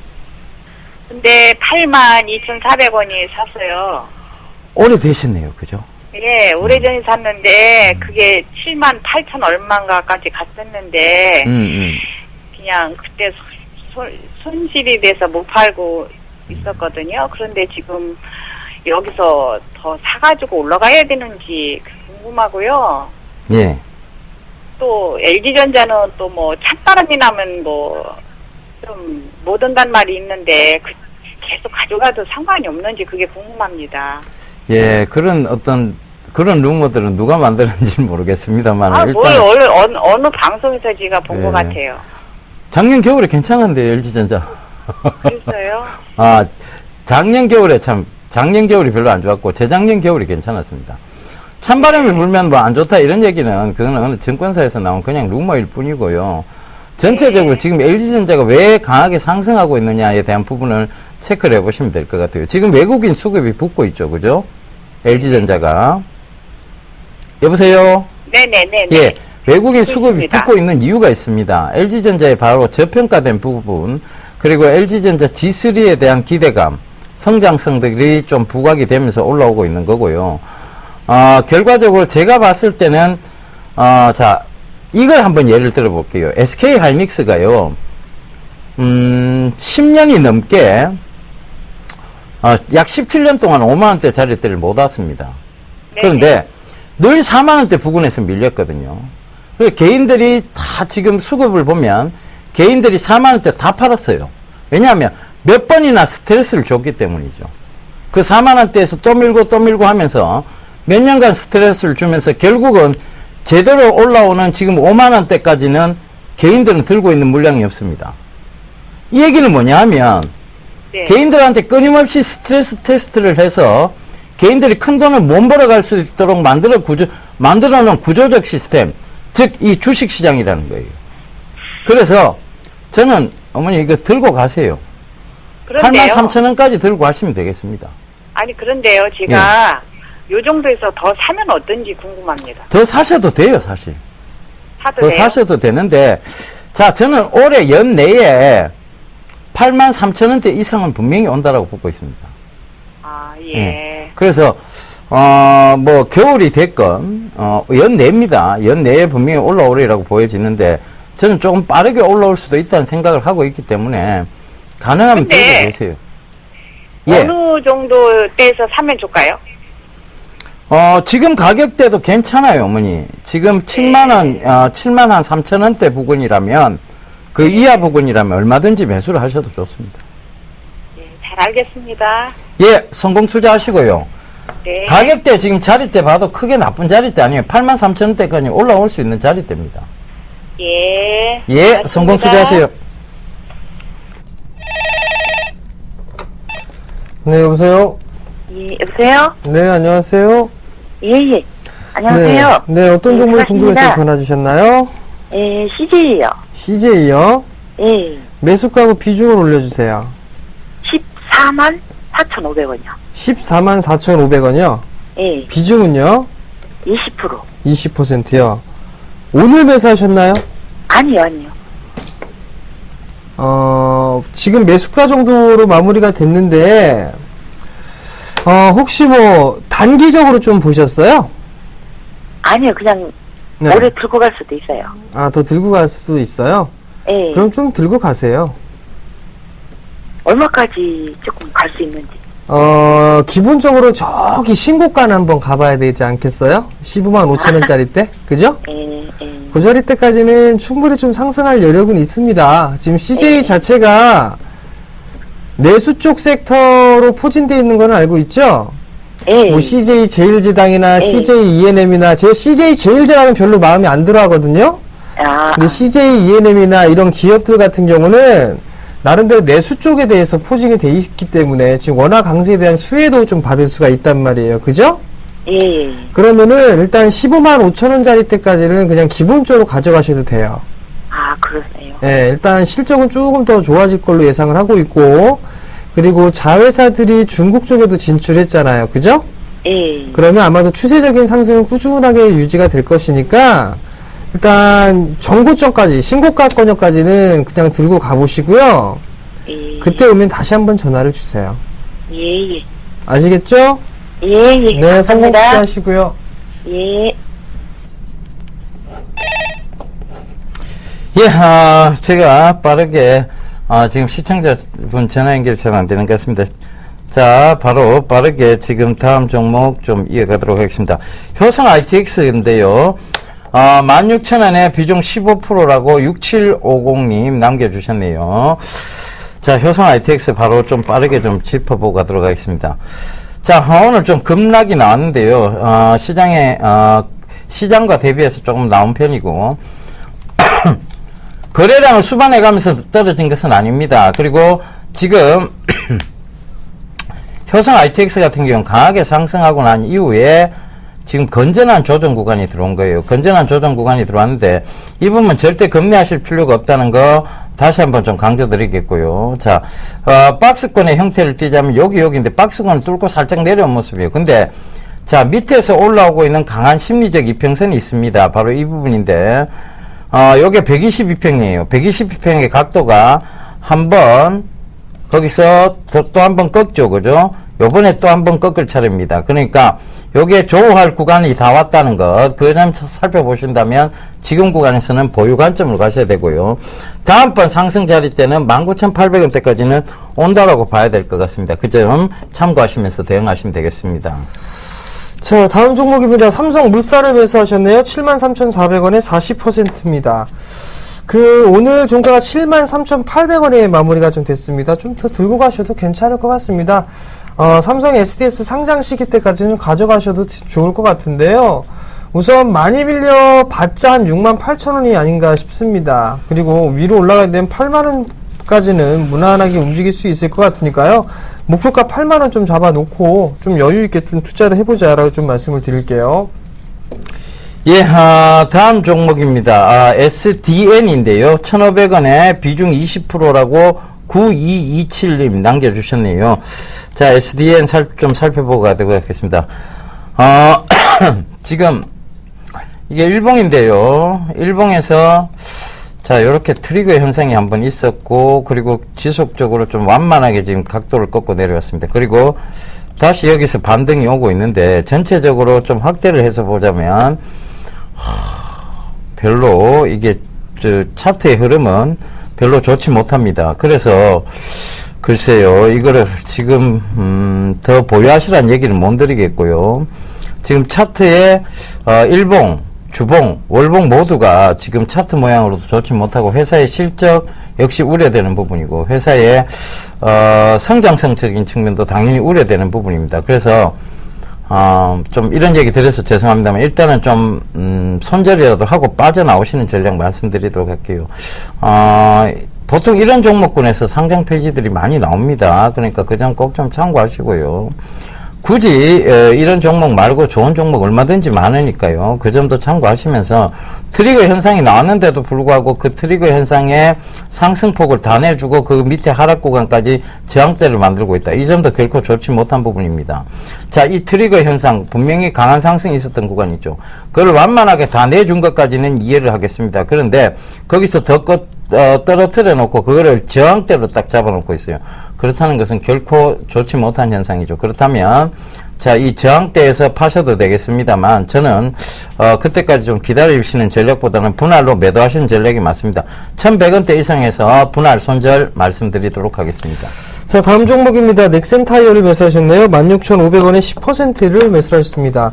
[SPEAKER 6] 근데 82,400원이 샀어요.
[SPEAKER 2] 오래되셨네요. 그죠?
[SPEAKER 6] 예, 오래전에 샀는데 그게 7만 8천 얼마인가까지 갔었는데 그냥 그때 손실이 돼서 못 팔고 있었거든요. 그런데 지금 여기서 더 사가지고 올라가야 되는지 궁금하고요.
[SPEAKER 2] 예.
[SPEAKER 6] 또 LG전자는 또 뭐 찬바람이 나면 뭐 좀 못 온단 말이 있는데 계속 가져가도 상관이 없는지 그게 궁금합니다.
[SPEAKER 2] 예, 그런 루머들은 누가 만들었는지 모르겠습니다만.
[SPEAKER 6] 아,
[SPEAKER 2] 일단.
[SPEAKER 6] 어느 방송에서 제가 본 것
[SPEAKER 2] 예.
[SPEAKER 6] 같아요.
[SPEAKER 2] 작년 겨울에 괜찮은데, LG전자.
[SPEAKER 6] 그랬어요?
[SPEAKER 2] 아, 작년 겨울이 별로 안 좋았고, 재작년 겨울이 괜찮았습니다. 찬바람이 불면 뭐 안 좋다 이런 얘기는 그거는 어느 증권사에서 나온 그냥 루머일 뿐이고요. 전체적으로 지금 LG전자가 왜 강하게 상승하고 있느냐에 대한 부분을 체크를 해보시면 될 것 같아요. 지금 외국인 수급이 붙고 있죠, 그죠? LG전자가. 여보세요?
[SPEAKER 6] 네네네.
[SPEAKER 2] 예. 외국인 수급이
[SPEAKER 6] 있습니다.
[SPEAKER 2] 붙고 있는 이유가 있습니다. LG전자의 바로 저평가된 부분, 그리고 LG전자 G3에 대한 기대감, 성장성들이 좀 부각이 되면서 올라오고 있는 거고요. 결과적으로 제가 봤을 때는, 자, 이걸 한번 예를 들어 볼게요. SK 하이닉스가요, 10년이 넘게, 약 17년 동안 5만원대 자리대를 못 왔습니다. 그런데 늘 4만원대 부근에서 밀렸거든요. 개인들이 다 지금 수급을 보면 개인들이 4만원대 다 팔았어요. 왜냐하면 몇 번이나 스트레스를 줬기 때문이죠. 그 4만원대에서 또 밀고 하면서 몇 년간 스트레스를 주면서 결국은 제대로 올라오는 지금 5만원대까지는 개인들은 들고 있는 물량이 없습니다. 이 얘기는 뭐냐 하면
[SPEAKER 6] 네.
[SPEAKER 2] 개인들한테 끊임없이 스트레스 테스트를 해서 개인들이 큰 돈을 못 벌어갈 수 있도록 만들어 놓은 구조적 시스템, 즉 이 주식시장이라는 거예요. 그래서 저는 어머니 이거 들고 가세요.
[SPEAKER 6] 그런데요.
[SPEAKER 2] 83,000원까지 들고 가시면 되겠습니다.
[SPEAKER 6] 아니 그런데요, 제가 요 정도에서 더 사면 어떤지 궁금합니다.
[SPEAKER 2] 더 사셔도 돼요, 사실.
[SPEAKER 6] 사도
[SPEAKER 2] 더
[SPEAKER 6] 돼요?
[SPEAKER 2] 사셔도 되는데, 자, 저는 올해 연내에 83,000원대 이상은 분명히 온다라고 보고 있습니다.
[SPEAKER 6] 아, 예.
[SPEAKER 2] 그래서, 뭐, 겨울이 됐건, 연내입니다. 연내에 분명히 올라오리라고 보여지는데, 저는 조금 빠르게 올라올 수도 있다는 생각을 하고 있기 때문에, 가능하면
[SPEAKER 6] 근데
[SPEAKER 2] 들고 계세요. 예.
[SPEAKER 6] 어느 정도 때에서 사면 좋을까요?
[SPEAKER 2] 지금 가격대도 괜찮아요, 어머니. 지금 7만원, 7만 한 3천원대 부근이라면, 그 이하 부근이라면 얼마든지 매수를 하셔도 좋습니다.
[SPEAKER 6] 예, 잘 알겠습니다.
[SPEAKER 2] 예, 성공 투자하시고요.
[SPEAKER 6] 네.
[SPEAKER 2] 가격대 지금 자리대 봐도 크게 나쁜 자리대 아니에요. 83,000원대까지 올라올 수 있는 자리대입니다.
[SPEAKER 6] 예.
[SPEAKER 2] 예,
[SPEAKER 6] 고맙습니다.
[SPEAKER 2] 성공 투자하세요.
[SPEAKER 3] 네, 여보세요?
[SPEAKER 7] 예, 여보세요?
[SPEAKER 3] 네, 안녕하세요?
[SPEAKER 7] 예, 예. 안녕하세요.
[SPEAKER 3] 네, 어떤
[SPEAKER 7] 예,
[SPEAKER 3] 종목이
[SPEAKER 7] 반갑습니다.
[SPEAKER 3] 궁금해서 전화 주셨나요?
[SPEAKER 7] 예, CJ요.
[SPEAKER 3] CJ요?
[SPEAKER 7] 예,
[SPEAKER 3] 매수가하고 비중을 올려주세요.
[SPEAKER 7] 14만 4,500원이요.
[SPEAKER 3] 14만 4,500원이요?
[SPEAKER 7] 예,
[SPEAKER 3] 비중은요?
[SPEAKER 7] 20%.
[SPEAKER 3] 20%요. 오늘 매수하셨나요?
[SPEAKER 7] 아니요, 아니요.
[SPEAKER 3] 지금 매수가 정도로 마무리가 됐는데, 혹시 뭐, 단기적으로 좀 보셨어요?
[SPEAKER 7] 아니요, 그냥
[SPEAKER 3] 네.
[SPEAKER 7] 오래 들고 갈 수도 있어요.
[SPEAKER 3] 아, 더 들고 갈 수도 있어요?
[SPEAKER 7] 예.
[SPEAKER 3] 그럼 좀 들고 가세요.
[SPEAKER 7] 얼마까지 조금 갈 수 있는지.
[SPEAKER 3] 기본적으로 저기 신고가는 한번 가봐야 되지 않겠어요? 15만 5천원짜리 때? 그죠?
[SPEAKER 7] 예, 예.
[SPEAKER 3] 그 자리 때까지는 충분히 좀 상승할 여력은 있습니다. 지금 CJ 자체가 내수 쪽 섹터로 포진되어 있는 건 알고 있죠?
[SPEAKER 7] 예.
[SPEAKER 3] 뭐 CJ 제일제당이나
[SPEAKER 7] 예.
[SPEAKER 3] CJ ENM이나 제 CJ 제일제당은 별로 마음에 안 들어 하거든요?
[SPEAKER 7] 아,
[SPEAKER 3] 근데 CJ ENM이나 이런 기업들 같은 경우는 나름대로 내수 쪽에 대해서 포진이 돼 있기 때문에 지금 워낙 강세에 대한 수혜도 좀 받을 수가 있단 말이에요. 그죠?
[SPEAKER 7] 예, 예.
[SPEAKER 3] 그러면은 일단 15만 5천원짜리 때까지는 그냥 기본적으로 가져가셔도 돼요.
[SPEAKER 7] 아, 그러네요.
[SPEAKER 3] 예, 일단 실적은 조금 더 좋아질 걸로 예상을 하고 있고, 그리고 자회사들이 중국 쪽에도 진출했잖아요. 그죠?
[SPEAKER 7] 예.
[SPEAKER 3] 그러면 아마도 추세적인 상승은 꾸준하게 유지가 될 것이니까, 일단 정고점까지, 신고가권역까지는 그냥 들고 가보시고요.
[SPEAKER 7] 예.
[SPEAKER 3] 그때 오면 다시 한번 전화를 주세요.
[SPEAKER 7] 예, 예.
[SPEAKER 3] 아시겠죠?
[SPEAKER 7] 예, 예.
[SPEAKER 3] 네, 성공
[SPEAKER 7] 감사합니다.
[SPEAKER 3] 하시고요.
[SPEAKER 7] 예.
[SPEAKER 2] 예, 제가 빠르게, 지금 시청자분 전화 연결 잘 안 되는 것 같습니다. 자, 바로 빠르게 지금 다음 종목 좀 이어가도록 하겠습니다. 효성 ITX인데요. 16,000원에 비중 15%라고 6750님 남겨주셨네요. 자, 효성 ITX 바로 좀 빠르게 좀 짚어보고 가도록 하겠습니다. 자, 오늘 좀 급락이 나왔는데요. 시장과 대비해서 조금 나온 편이고, 거래량을 수반해 가면서 떨어진 것은 아닙니다. 그리고 지금, 효성 ITX 같은 경우는 강하게 상승하고 난 이후에 지금 건전한 조정 구간이 들어온 거예요. 건전한 조정 구간이 들어왔는데 이 부분 절대 겁내하실 필요가 없다는 거 다시 한번 좀 강조드리겠고요. 자, 박스권의 형태를 띄자면 여기인데 박스권을 뚫고 살짝 내려온 모습이에요. 근데 자, 밑에서 올라오고 있는 강한 심리적 이평선이 있습니다. 바로 이 부분인데 요게 122평이에요. 122평의 각도가 한번 거기서 또 한 번 꺾죠. 그죠? 요번에 또 한 번 꺾을 차례입니다. 그러니까 요게 조우할 구간이 다 왔다는 것, 그 점 살펴보신다면 지금 구간에서는 보유 관점으로 가셔야 되고요. 다음번 상승 자리 때는 19,800원대까지는 온다라고 봐야 될 것 같습니다. 그 점 참고하시면서 대응하시면 되겠습니다.
[SPEAKER 3] 자, 다음 종목입니다. 삼성물산을 매수하셨네요. 73,400원에 40%입니다. 오늘 종가가 73,800원에 마무리가 좀 됐습니다. 좀 더 들고 가셔도 괜찮을 것 같습니다. 삼성 SDS 상장 시기 때까지는 가져가셔도 좋을 것 같은데요. 우선 많이 빌려봤자 한 68,000원이 아닌가 싶습니다. 그리고 위로 올라가야 되면 8만원까지는 무난하게 움직일 수 있을 것 같으니까요. 목표가 8만원 좀 잡아놓고 좀 여유있게 좀 투자를 해보자라고 좀 말씀을 드릴게요.
[SPEAKER 2] 예, 다음 종목입니다. SDN인데요. 1,500원에 비중 20%라고 9227님 남겨주셨네요. 자, SDN 좀 살펴보고 가도록 하겠습니다. 지금, 이게 일봉인데요. 일봉에서, 자, 요렇게 트리거 현상이 한번 있었고, 그리고 지속적으로 좀 완만하게 지금 각도를 꺾고 내려왔습니다. 그리고 다시 여기서 반등이 오고 있는데, 전체적으로 좀 확대를 해서 보자면, 별로 이게 차트의 흐름은 별로 좋지 못합니다. 그래서 글쎄요, 이거를 지금 더 보유하시라는 얘기는 못 드리겠고요. 지금 차트의 일봉, 주봉, 월봉 모두가 지금 차트 모양으로도 좋지 못하고 회사의 실적 역시 우려되는 부분이고 회사의 성장성적인 측면도 당연히 우려되는 부분입니다. 그래서 좀 이런 얘기 드려서 죄송합니다만 일단은 좀 손절이라도 하고 빠져나오시는 전략 말씀드리도록 할게요. 보통 이런 종목군에서 상장 폐지들이 많이 나옵니다. 그러니까 그 점 꼭 좀 참고하시고요. 굳이 이런 종목 말고 좋은 종목 얼마든지 많으니까요. 그 점도 참고하시면서 트리거 현상이 나왔는데도 불구하고 그 트리거 현상의 상승폭을 다 내주고 그 밑에 하락 구간까지 저항대를 만들고 있다. 이 점도 결코 좋지 못한 부분입니다. 자, 이 트리거 현상 분명히 강한 상승이 있었던 구간이죠. 그걸 완만하게 다 내준 것까지는 이해를 하겠습니다. 그런데 거기서 더 떨어뜨려 놓고 그거를 저항대로 딱 잡아놓고 있어요. 그렇다는 것은 결코 좋지 못한 현상이죠. 그렇다면 자, 이 저항대에서 파셔도 되겠습니다만 저는 그때까지 좀 기다리시는 전략보다는 분할로 매도하시는 전략이 맞습니다. 1,100원대 이상에서 분할 손절 말씀드리도록 하겠습니다.
[SPEAKER 3] 자, 다음 종목입니다. 넥센타이어를 매수하셨네요. 16,500원에 10%를 매수하셨습니다.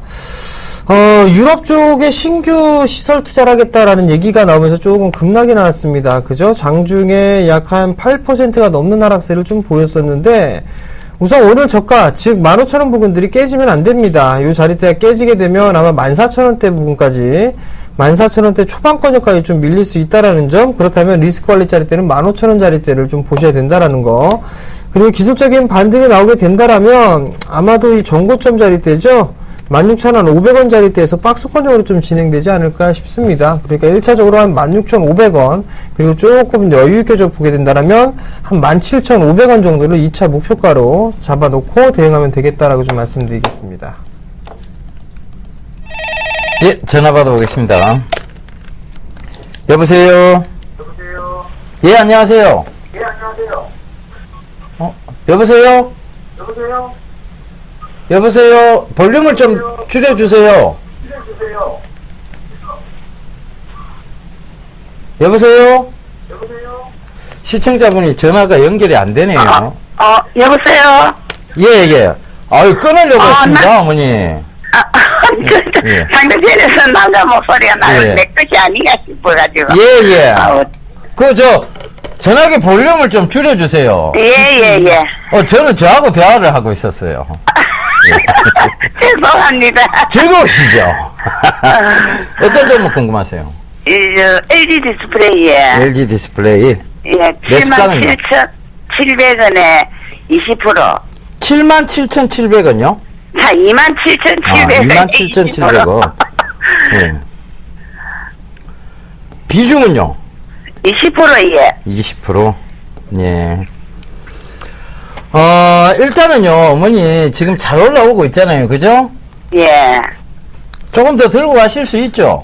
[SPEAKER 3] 유럽 쪽에 신규 시설 투자를 하겠다라는 얘기가 나오면서 조금 급락이 나왔습니다. 그죠? 장중에 약 한 8%가 넘는 하락세를 좀 보였었는데, 우선 오늘 저가, 즉 15,000원 부근들이 깨지면 안 됩니다. 이 자리대가 깨지게 되면 아마 14,000원대 부근까지, 14,000원대 초반권역까지 좀 밀릴 수 있다라는 점, 그렇다면 리스크 관리 자리대는 15,000원 자리대를 좀 보셔야 된다라는 거. 그리고 기술적인 반등이 나오게 된다라면, 아마도 이 전고점 자리대죠? 16,500원 자리대에서 박스권적으로 좀 진행되지 않을까 싶습니다. 그러니까 1차적으로 한 16,500원, 그리고 조금 여유있게 좀 보게 된다면 한 17,500원 정도를 2차 목표가로 잡아놓고 대응하면 되겠다라고 좀 말씀드리겠습니다.
[SPEAKER 2] 예, 전화 받아보겠습니다. 여보세요?
[SPEAKER 8] 여보세요?
[SPEAKER 2] 예, 안녕하세요?
[SPEAKER 8] 예, 안녕하세요.
[SPEAKER 2] 여보세요?
[SPEAKER 8] 여보세요?
[SPEAKER 2] 여보세요? 볼륨을 좀 줄여주세요. 여보세요? 시청자분이 전화가 연결이 안 되네요.
[SPEAKER 7] 여보세요?
[SPEAKER 2] 예, 예. 아유, 끊으려고 했습니다, 어머니. 예.
[SPEAKER 7] 상대편에서 남자 목소리가 나는
[SPEAKER 2] 예.
[SPEAKER 7] 내 것이 아닌가 싶어가지고.
[SPEAKER 2] 예, 예.
[SPEAKER 7] 아우.
[SPEAKER 2] 전화기 볼륨을 좀 줄여주세요.
[SPEAKER 7] 예.
[SPEAKER 2] 저는 저하고 대화를 하고 있었어요.
[SPEAKER 7] 죄송합니다.
[SPEAKER 2] 즐거우시죠? 어떤 점이 궁금하세요?
[SPEAKER 7] LG 디스플레이에.
[SPEAKER 2] LG 디스플레이.
[SPEAKER 7] 예,
[SPEAKER 2] 매수가는요?
[SPEAKER 7] 77,700원에 20%.
[SPEAKER 2] 77,700원요?
[SPEAKER 7] 자, 27,700원.
[SPEAKER 2] 27,700원. 예. 비중은요?
[SPEAKER 7] 20%예.
[SPEAKER 2] 20%. 예. 일단은요, 어머니, 지금 잘 올라오고 있잖아요. 그죠?
[SPEAKER 7] 예.
[SPEAKER 2] 조금 더 들고 가실 수 있죠?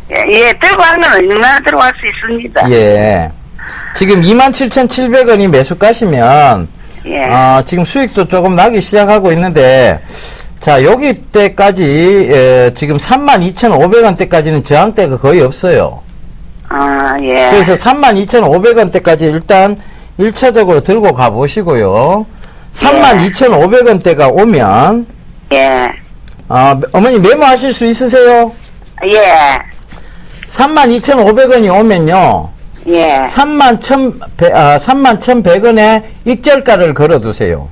[SPEAKER 7] 예, 들고 가면 얼마나 들고 갈 수 있습니다.
[SPEAKER 2] 예. 지금 27,700원이 매수가시면,
[SPEAKER 7] 예.
[SPEAKER 2] 지금 수익도 조금 나기 시작하고 있는데, 자, 여기 때까지, 지금 32,500원대까지는 저항대가 거의 없어요.
[SPEAKER 7] 예.
[SPEAKER 2] 그래서 32,500원대까지 일단 1차적으로 들고 가보시고요. 32,500원대가 오면,
[SPEAKER 7] 예.
[SPEAKER 2] 어머니 메모하실 수 있으세요?
[SPEAKER 7] 예.
[SPEAKER 2] 32,500원이 오면요.
[SPEAKER 7] 예.
[SPEAKER 2] 31,100원에 익절가를 걸어두세요.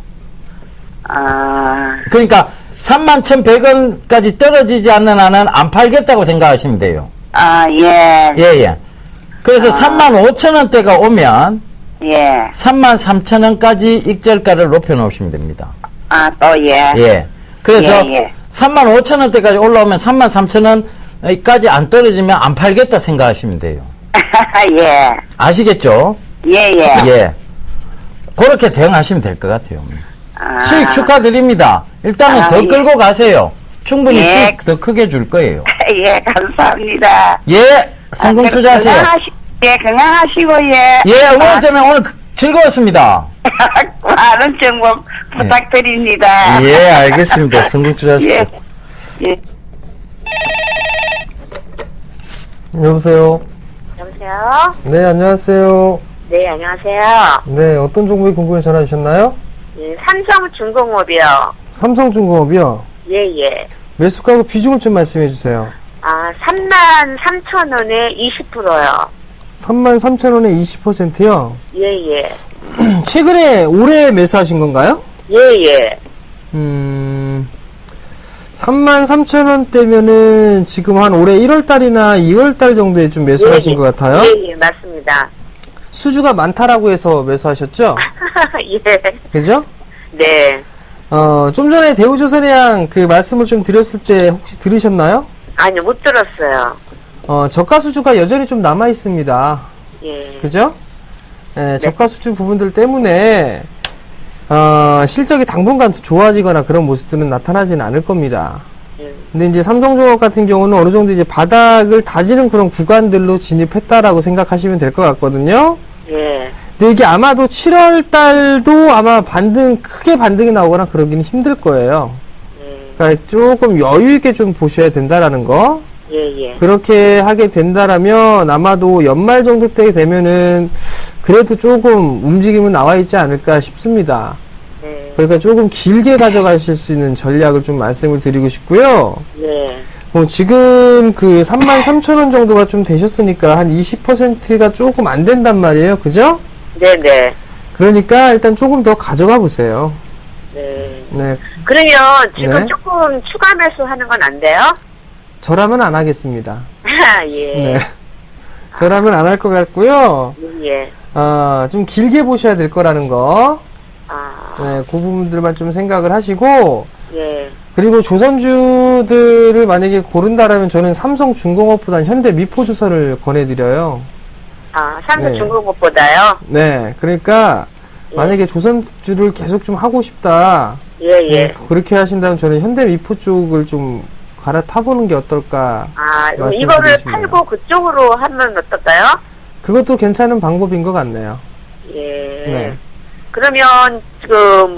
[SPEAKER 2] 그러니까 31,100원까지 떨어지지 않는 한은 안 팔겠다고 생각하시면 돼요.
[SPEAKER 7] 예.
[SPEAKER 2] 예. 그래서 35,000원대가 오면
[SPEAKER 7] 예.
[SPEAKER 2] 33,000원까지 익절가를 높여놓으시면 됩니다.
[SPEAKER 7] 또 예.
[SPEAKER 2] 예. 그래서
[SPEAKER 7] 예.
[SPEAKER 2] 35,000원대까지 올라오면 33,000원까지 안 떨어지면 안 팔겠다 생각하시면 돼요.
[SPEAKER 7] 예.
[SPEAKER 2] 아시겠죠?
[SPEAKER 7] 예.
[SPEAKER 2] 예. 그렇게 대응하시면 될 것 같아요. 수익 축하드립니다. 일단은 더
[SPEAKER 7] 예.
[SPEAKER 2] 끌고 가세요. 충분히
[SPEAKER 7] 예.
[SPEAKER 2] 수익 더 크게 줄 거예요.
[SPEAKER 7] 예, 감사합니다.
[SPEAKER 2] 예. 성공 투자하세요.
[SPEAKER 7] 건강하시고, 예.
[SPEAKER 2] 예, 어머니 때문에 오늘 즐거웠습니다.
[SPEAKER 7] 많은 정보 부탁드립니다.
[SPEAKER 2] 예, 알겠습니다. 성공 투자하십시오.
[SPEAKER 7] 예. 예.
[SPEAKER 3] 여보세요?
[SPEAKER 7] 여보세요?
[SPEAKER 3] 네, 안녕하세요.
[SPEAKER 7] 네, 안녕하세요.
[SPEAKER 3] 네, 어떤 정보에 궁금해 전화 주셨나요?
[SPEAKER 7] 예, 삼성중공업이요.
[SPEAKER 3] 삼성중공업이요.
[SPEAKER 7] 예.
[SPEAKER 3] 매수가하고 비중을 좀 말씀해 주세요.
[SPEAKER 7] 33,000원에 20%요.
[SPEAKER 3] 33,000원에 20%요?
[SPEAKER 7] 예.
[SPEAKER 3] 최근에 올해 매수하신 건가요?
[SPEAKER 7] 예.
[SPEAKER 3] 33,000원대면은 지금 한 올해 1월달이나 2월달 정도에 좀 매수하신 것 같아요?
[SPEAKER 7] 예, 맞습니다.
[SPEAKER 3] 수주가 많다라고 해서 매수하셨죠?
[SPEAKER 7] 예.
[SPEAKER 3] 그죠?
[SPEAKER 7] 네.
[SPEAKER 3] 좀 전에 대우조선해양 그 말씀을 좀 드렸을 때 혹시 들으셨나요?
[SPEAKER 7] 아니요, 못 들었어요.
[SPEAKER 3] 저가 수주가 여전히 좀 남아 있습니다.
[SPEAKER 7] 예.
[SPEAKER 3] 그죠? 예, 저가 수주 부분들 때문에 실적이 당분간 좋아지거나 그런 모습들은 나타나지는 않을 겁니다. 근데 이제 삼성중공업 같은 경우는 어느 정도 이제 바닥을 다지는 그런 구간들로 진입했다라고 생각하시면 될 것 같거든요.
[SPEAKER 7] 예.
[SPEAKER 3] 근데 이게 아마도 7월 달도 아마 크게 반등이 나오거나 그러기는 힘들 거예요. 그러니까 조금 여유 있게 좀 보셔야 된다라는 거.
[SPEAKER 7] 예.
[SPEAKER 3] 그렇게 하게 된다라면 아마도 연말 정도 때 되면은 그래도 조금 움직임은 나와 있지 않을까 싶습니다. 그러니까 조금 길게 가져가실 수 있는 전략을 좀 말씀을 드리고 싶고요.
[SPEAKER 7] 예.
[SPEAKER 3] 지금 그 33,000원 정도가 좀 되셨으니까 한 20%가 조금 안 된단 말이에요. 그죠?
[SPEAKER 7] 네네.
[SPEAKER 3] 그러니까 일단 조금 더 가져가 보세요.
[SPEAKER 7] 네.
[SPEAKER 3] 네.
[SPEAKER 7] 그러면 지금
[SPEAKER 3] 네.
[SPEAKER 7] 조금 추가 매수하는 건 안 돼요?
[SPEAKER 3] 저라면 안 하겠습니다.
[SPEAKER 7] 예.
[SPEAKER 3] 네. 저라면 안 할 것 같고요.
[SPEAKER 7] 예.
[SPEAKER 3] 좀 길게 보셔야 될 거라는 거. 네, 그 부분들만 좀 생각을 하시고,
[SPEAKER 7] 예.
[SPEAKER 3] 그리고 조선주들을 만약에 고른다라면 저는 삼성중공업보다는 현대미포주설을 권해드려요.
[SPEAKER 7] 삼성중공업보다요?
[SPEAKER 3] 네, 그러니까 만약에 조선주를 계속 좀 하고 싶다.
[SPEAKER 7] 예.
[SPEAKER 3] 그렇게 하신다면 저는 현대미포 쪽을 좀 갈아타보는 게 어떨까.
[SPEAKER 7] 이거를
[SPEAKER 3] 말씀드리고 싶네요.
[SPEAKER 7] 팔고 그쪽으로 하면 어떨까요?
[SPEAKER 3] 그것도 괜찮은 방법인 것 같네요.
[SPEAKER 7] 예.
[SPEAKER 3] 네.
[SPEAKER 7] 그러면,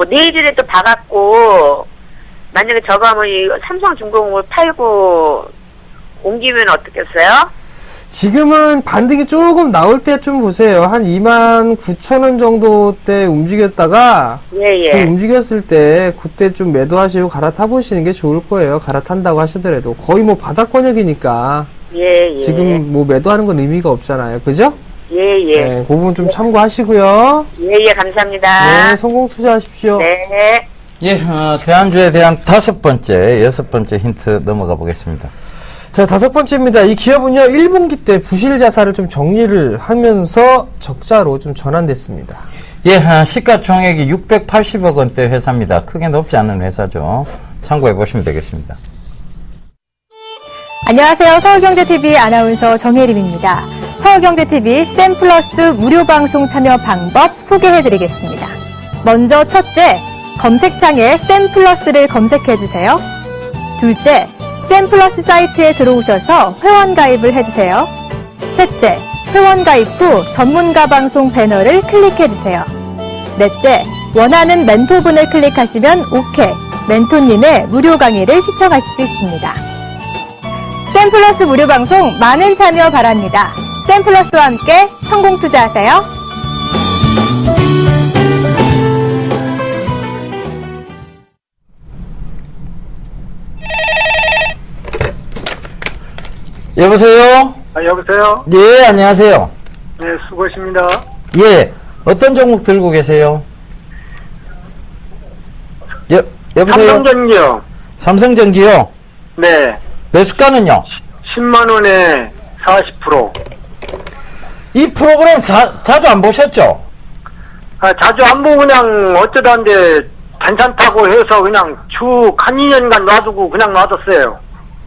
[SPEAKER 7] 내일이라도 봐갖고, 만약에 저거 하면 이 삼성중공업을 팔고 옮기면 어떻겠어요?
[SPEAKER 3] 지금은 반등이 조금 나올 때쯤 보세요. 한 29,000원 정도 때 움직였다가
[SPEAKER 7] 예.
[SPEAKER 3] 그 움직였을 때 그때 좀 매도하시고 갈아타 보시는 게 좋을 거예요. 갈아탄다고 하시더라도 거의 뭐 바닥권역이니까
[SPEAKER 7] 예.
[SPEAKER 3] 지금 뭐 매도하는 건 의미가 없잖아요. 그죠?
[SPEAKER 7] 예.
[SPEAKER 3] 네, 그 부분 좀 참고하시고요.
[SPEAKER 7] 예, 감사합니다.
[SPEAKER 3] 네, 성공 투자하십시오.
[SPEAKER 7] 네.
[SPEAKER 2] 예, 대안주에 대한 여섯 번째 힌트 넘어가 보겠습니다.
[SPEAKER 3] 자, 5번째입니다. 이 기업은요, 1분기 때 부실 자산을 좀 정리를 하면서 적자로 좀 전환됐습니다.
[SPEAKER 2] 예, 시가총액이 680억 원대 회사입니다. 크게 높지 않은 회사죠. 참고해 보시면 되겠습니다.
[SPEAKER 1] 안녕하세요. 서울경제TV 아나운서 정혜림입니다. 서울경제TV 쌤플러스 무료방송 참여 방법 소개해드리겠습니다. 먼저 첫째, 검색창에 쌤플러스를 검색해주세요. 둘째, 쌤플러스 사이트에 들어오셔서 회원 가입을 해주세요. 셋째, 회원 가입 후 전문가 방송 배너를 클릭해주세요. 넷째, 원하는 멘토분을 클릭하시면 OK, 멘토님의 무료 강의를 시청하실 수 있습니다. 쌤플러스 무료 방송 많은 참여 바랍니다. 쌤플러스와 함께 성공 투자하세요.
[SPEAKER 2] 여보세요?
[SPEAKER 4] 여보세요?
[SPEAKER 2] 예, 안녕하세요.
[SPEAKER 4] 네, 수고하십니다.
[SPEAKER 2] 예, 어떤 종목 들고 계세요? 여보세요?
[SPEAKER 4] 삼성전기요.
[SPEAKER 2] 삼성전기요?
[SPEAKER 4] 네.
[SPEAKER 2] 매수가는요?
[SPEAKER 4] 10만원에 40%.
[SPEAKER 2] 이 프로그램 자주 안 보셨죠?
[SPEAKER 4] 자주 안 보고 그냥 어쩌다는데 괜찮다고 해서 그냥 쭉 한 2년간 놔두고 그냥 놔뒀어요.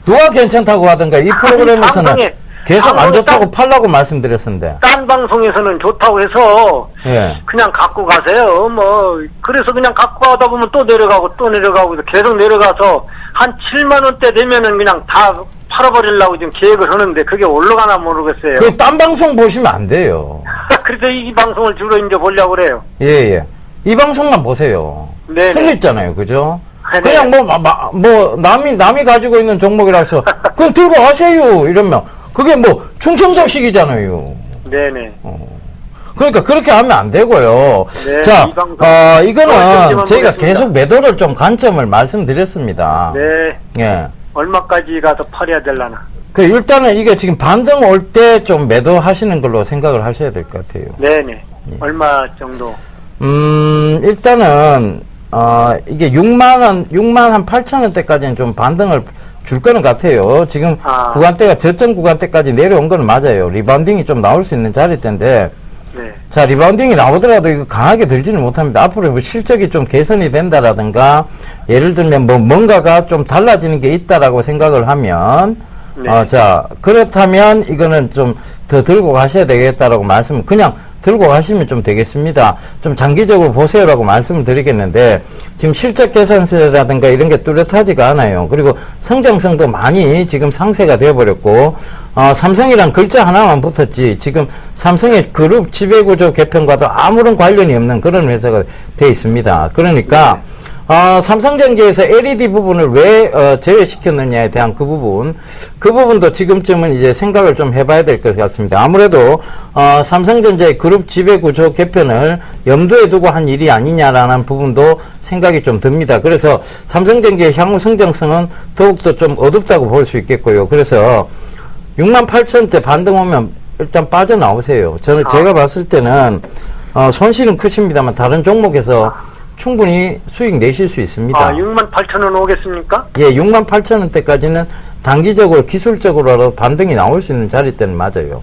[SPEAKER 2] 누가 괜찮다고 하던가 이 프로그램에서는
[SPEAKER 4] 방송에,
[SPEAKER 2] 계속 안 좋다고
[SPEAKER 4] 딴-
[SPEAKER 2] 팔라고 말씀드렸었는데.
[SPEAKER 4] 딴 방송에서는 좋다고 해서
[SPEAKER 2] 예.
[SPEAKER 4] 그냥 갖고 가세요. 뭐 그래서 그냥 갖고 가다 보면 또 내려가고 또 내려가고 계속 내려가서 한 7만 원대 되면은 그냥 다 팔아버리려고 지금 계획을 하는데 그게 올라가나 모르겠어요.
[SPEAKER 2] 그 딴 방송 보시면 안 돼요.
[SPEAKER 4] 그래서 이 방송을 주로 이제 보려고 그래요.
[SPEAKER 2] 예, 예. 이 방송만 보세요.
[SPEAKER 4] 네네.
[SPEAKER 2] 틀렸잖아요. 그죠?
[SPEAKER 4] 네네.
[SPEAKER 2] 그냥 남이 가지고 있는 종목이라서, 그럼 들고 가세요. 이러면, 그게 뭐, 충청도식이잖아요.
[SPEAKER 4] 네네.
[SPEAKER 2] 그러니까 그렇게 하면 안 되고요.
[SPEAKER 4] 네,
[SPEAKER 2] 자,
[SPEAKER 4] 이 방송
[SPEAKER 2] 이거는
[SPEAKER 4] 잠시만
[SPEAKER 2] 저희가
[SPEAKER 4] 보겠습니다.
[SPEAKER 2] 계속 매도를 좀 관점을 말씀드렸습니다.
[SPEAKER 4] 네.
[SPEAKER 2] 예.
[SPEAKER 4] 얼마까지 가서 팔아야 될라나.
[SPEAKER 2] 일단은 이게 지금 반등 올 때 좀 매도하시는 걸로 생각을 하셔야 될 것 같아요.
[SPEAKER 4] 네네. 얼마 정도?
[SPEAKER 2] 일단은, 이게 6만 한 8천 원대까지는 좀 반등을 줄 거는 같아요. 지금 구간대가 저점 구간대까지 내려온 건 맞아요. 리바운딩이 좀 나올 수 있는 자리대인데,
[SPEAKER 4] 네.
[SPEAKER 2] 자, 리바운딩이 나오더라도 이거 강하게 들지는 못합니다. 앞으로 뭐 실적이 좀 개선이 된다라든가, 예를 들면 뭐 뭔가가 좀 달라지는 게 있다라고 생각을 하면,
[SPEAKER 4] 네.
[SPEAKER 2] 자, 그렇다면 이거는 좀 더 들고 가셔야 되겠다라고 그냥 들고 가시면 좀 되겠습니다. 좀 장기적으로 보세요라고 말씀을 드리겠는데, 지금 실적 개선세라든가 이런 게 뚜렷하지가 않아요. 그리고 성장성도 많이 지금 상쇄가 되어버렸고, 삼성이란 글자 하나만 붙었지, 지금 삼성의 그룹 지배구조 개편과도 아무런 관련이 없는 그런 회사가 돼 있습니다. 그러니까, 삼성전기에서 LED 부분을 왜 제외시켰느냐에 대한 그 부분도 지금쯤은 이제 생각을 좀 해봐야 될 것 같습니다. 아무래도 삼성전자의 그룹 지배구조 개편을 염두에 두고 한 일이 아니냐라는 부분도 생각이 좀 듭니다. 그래서 삼성전기의 향후 성장성은 더욱더 좀 어둡다고 볼 수 있겠고요. 그래서 68,000대 반등 오면 일단 빠져나오세요. 제가 봤을 때는 손실은 크십니다만 다른 종목에서 충분히 수익 내실 수 있습니다.
[SPEAKER 4] 68,000원 오겠습니까?
[SPEAKER 2] 예, 68,000원대까지는 단기적으로 기술적으로 반등이 나올 수 있는 자리 때는 맞아요.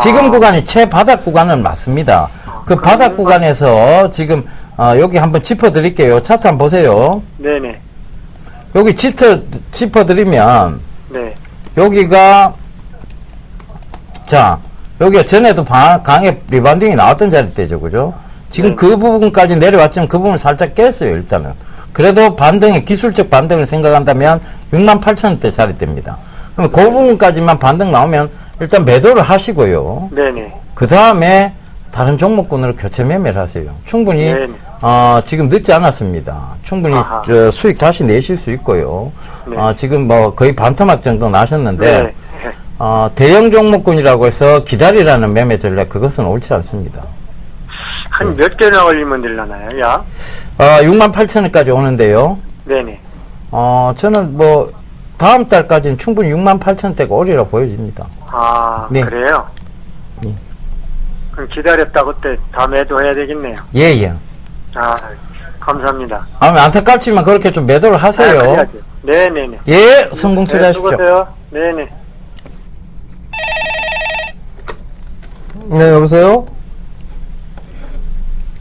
[SPEAKER 2] 지금 구간이 최바닥 구간은 맞습니다. 그 바닥 구간에서 지금 여기 한번 짚어드릴게요. 차트 한번 보세요.
[SPEAKER 4] 네네.
[SPEAKER 2] 여기 짚어드리면
[SPEAKER 4] 네.
[SPEAKER 2] 여기가 전에도 강의 리바운딩이 나왔던 자리대죠, 그죠? 지금
[SPEAKER 4] 네.
[SPEAKER 2] 그 부분까지 내려왔지만 그 부분을 살짝 깼어요, 일단은. 그래도 기술적 반등을 생각한다면 68,000원대 자리대입니다. 그럼 그 부분까지만 반등 나오면 일단 매도를 하시고요.
[SPEAKER 4] 네네.
[SPEAKER 2] 그 다음에 다른 종목군으로 교체 매매를 하세요. 충분히
[SPEAKER 4] 네네.
[SPEAKER 2] 지금 늦지 않았습니다. 충분히
[SPEAKER 4] 아하.
[SPEAKER 2] 수익 다시 내실 수 있고요.
[SPEAKER 4] 네.
[SPEAKER 2] 지금 뭐 거의 반토막 정도 나셨는데
[SPEAKER 4] 네.
[SPEAKER 2] 대형 종목군이라고 해서 기다리라는 매매 전략 그것은 옳지 않습니다.
[SPEAKER 4] 한 몇 개나 걸리면 되려나요, 야?
[SPEAKER 2] 68,000원까지 오는데요.
[SPEAKER 4] 네네.
[SPEAKER 2] 저는 뭐 다음 달까지는 충분히 68,000원대가 오리라 보여집니다.
[SPEAKER 4] 아,
[SPEAKER 2] 네.
[SPEAKER 4] 그래요?
[SPEAKER 2] 예.
[SPEAKER 4] 그럼 기다렸다 그때 다 매도해야 되겠네요.
[SPEAKER 2] 예.
[SPEAKER 4] 아, 감사합니다.
[SPEAKER 2] 안타깝지만 그렇게 좀 매도를 하세요.
[SPEAKER 4] 그래야죠. 네네네.
[SPEAKER 2] 예, 성공 투자하십시오.
[SPEAKER 4] 수고하세요. 네네.
[SPEAKER 3] 네, 여보세요?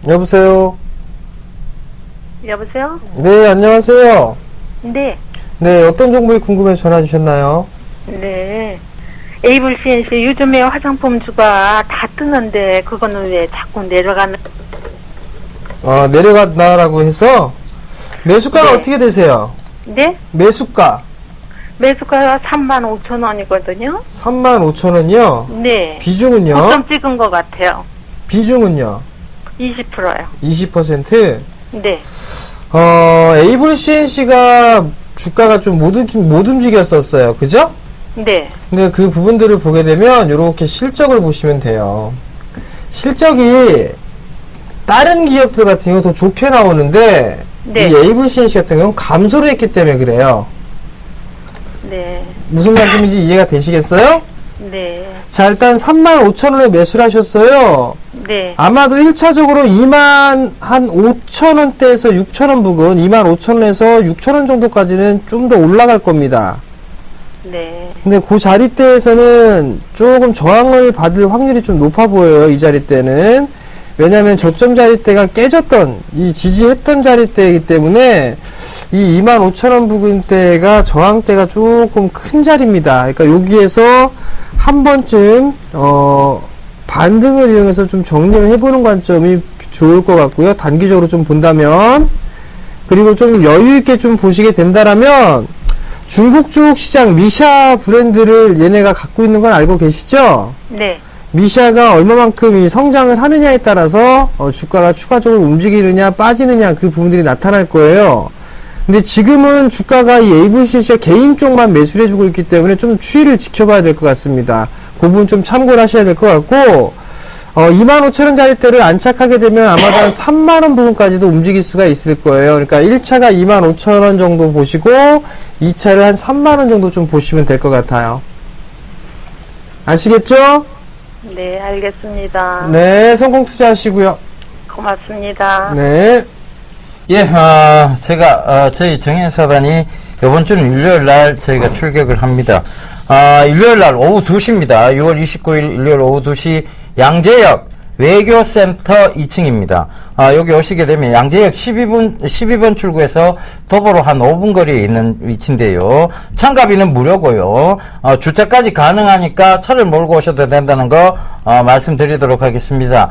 [SPEAKER 3] 여보세요?
[SPEAKER 8] 여보세요?
[SPEAKER 3] 네, 안녕하세요.
[SPEAKER 8] 네.
[SPEAKER 3] 네, 어떤 정보에 궁금해서 전화 주셨나요?
[SPEAKER 8] 네. 에이블 CNC 요즘에 화장품 주가 다 뜨는데 그거는 왜 자꾸 내려가는?
[SPEAKER 3] 내려간다라고 해서 매수가가
[SPEAKER 8] 네.
[SPEAKER 3] 어떻게 되세요?
[SPEAKER 8] 네?
[SPEAKER 3] 매수가
[SPEAKER 8] 매수가가 35,000원이거든요.
[SPEAKER 3] 35,000원이요?
[SPEAKER 8] 네.
[SPEAKER 3] 비중은요?
[SPEAKER 8] 고점 찍은 것 같아요.
[SPEAKER 3] 비중은요?
[SPEAKER 8] 20%요.
[SPEAKER 3] 20%?
[SPEAKER 8] 네.
[SPEAKER 3] 에이블 CNC가 주가가 좀 못 움직였었어요. 그죠?
[SPEAKER 8] 네.
[SPEAKER 3] 근데 그 부분들을 보게 되면 이렇게 실적을 보시면 돼요. 실적이 다른 기업들 같은 경우 더 좋게 나오는데
[SPEAKER 8] 네.
[SPEAKER 3] 이 에이블 CNC 같은 경우는 감소를 했기 때문에 그래요.
[SPEAKER 8] 네.
[SPEAKER 3] 무슨 말씀인지 이해가 되시겠어요?
[SPEAKER 8] 네.
[SPEAKER 3] 자, 일단 35,000원에 매수를 하셨어요.
[SPEAKER 8] 네.
[SPEAKER 3] 아마도 1차적으로 25,000원대에서 6,000원 부근 25,000원에서 6,000원 정도까지는 좀 더 올라갈 겁니다.
[SPEAKER 8] 네.
[SPEAKER 3] 근데 그 자리대에서는 조금 저항을 받을 확률이 좀 높아 보여요. 이 자리대는. 왜냐하면 저점 자리대가 깨졌던 이 지지했던 자리대이기 때문에 이 25,000원 부근대가 저항대가 조금 큰 자리입니다. 그러니까 여기에서 한 번쯤 반등을 이용해서 좀 정리를 해보는 관점이 좋을 것 같고요. 단기적으로 좀 본다면. 그리고 좀 여유있게 좀 보시게 된다라면 중국 쪽 시장 미샤 브랜드를 얘네가 갖고 있는 건 알고 계시죠?
[SPEAKER 8] 네.
[SPEAKER 3] 미샤가 얼마만큼 이 성장을 하느냐에 따라서 주가가 추가적으로 움직이느냐 빠지느냐 그 부분들이 나타날 거예요. 근데 지금은 주가가 이 에이블 CNC가 개인 쪽만 매수를 해주고 있기 때문에 좀 추이를 지켜봐야 될 것 같습니다. 그 부분 좀 참고를 하셔야 될 것 같고 25,000원 자리대를 안착하게 되면 아마도 한 3만원 부분까지도 움직일 수가 있을 거예요. 그러니까 1차가 25,000원 정도 보시고 2차를 한 3만원 정도 좀 보시면 될 것 같아요. 아시겠죠?
[SPEAKER 8] 네, 알겠습니다.
[SPEAKER 3] 네, 성공 투자하시고요.
[SPEAKER 8] 고맙습니다.
[SPEAKER 3] 네.
[SPEAKER 2] 예, 제가 저희 정현사단이 이번 주는 일요일 날 저희가 출격을 합니다. 일요일 날 오후 2시입니다. 6월 29일 일요일 오후 2시 양재역 외교센터 2층입니다. 여기 오시게 되면 양재역 12번 출구에서 도보로 한 5분 거리에 있는 위치인데요. 참가비는 무료고요. 주차까지 가능하니까 차를 몰고 오셔도 된다는 거 말씀드리도록 하겠습니다.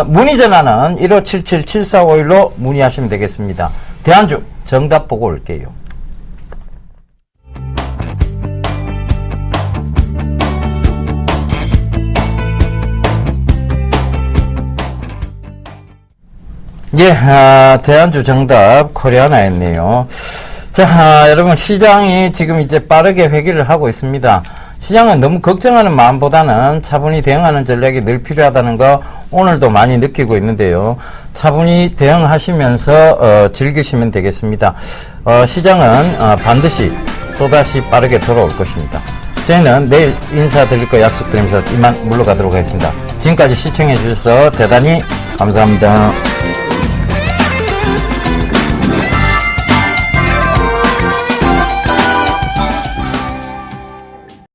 [SPEAKER 2] 문의 전화는 1577-7451로 문의하시면 되겠습니다. 대안주 정답 보고 올게요. 예, 대안주 정답 코리아나였네요. 자, 여러분 시장이 지금 이제 빠르게 회귀를 하고 있습니다. 시장은 너무 걱정하는 마음보다는 차분히 대응하는 전략이 늘 필요하다는 거 오늘도 많이 느끼고 있는데요. 차분히 대응하시면서 즐기시면 되겠습니다. 시장은 반드시 또다시 빠르게 돌아올 것입니다. 저희는 내일 인사드릴 거 약속드리면서 이만 물러가도록 하겠습니다. 지금까지 시청해 주셔서 대단히 감사합니다.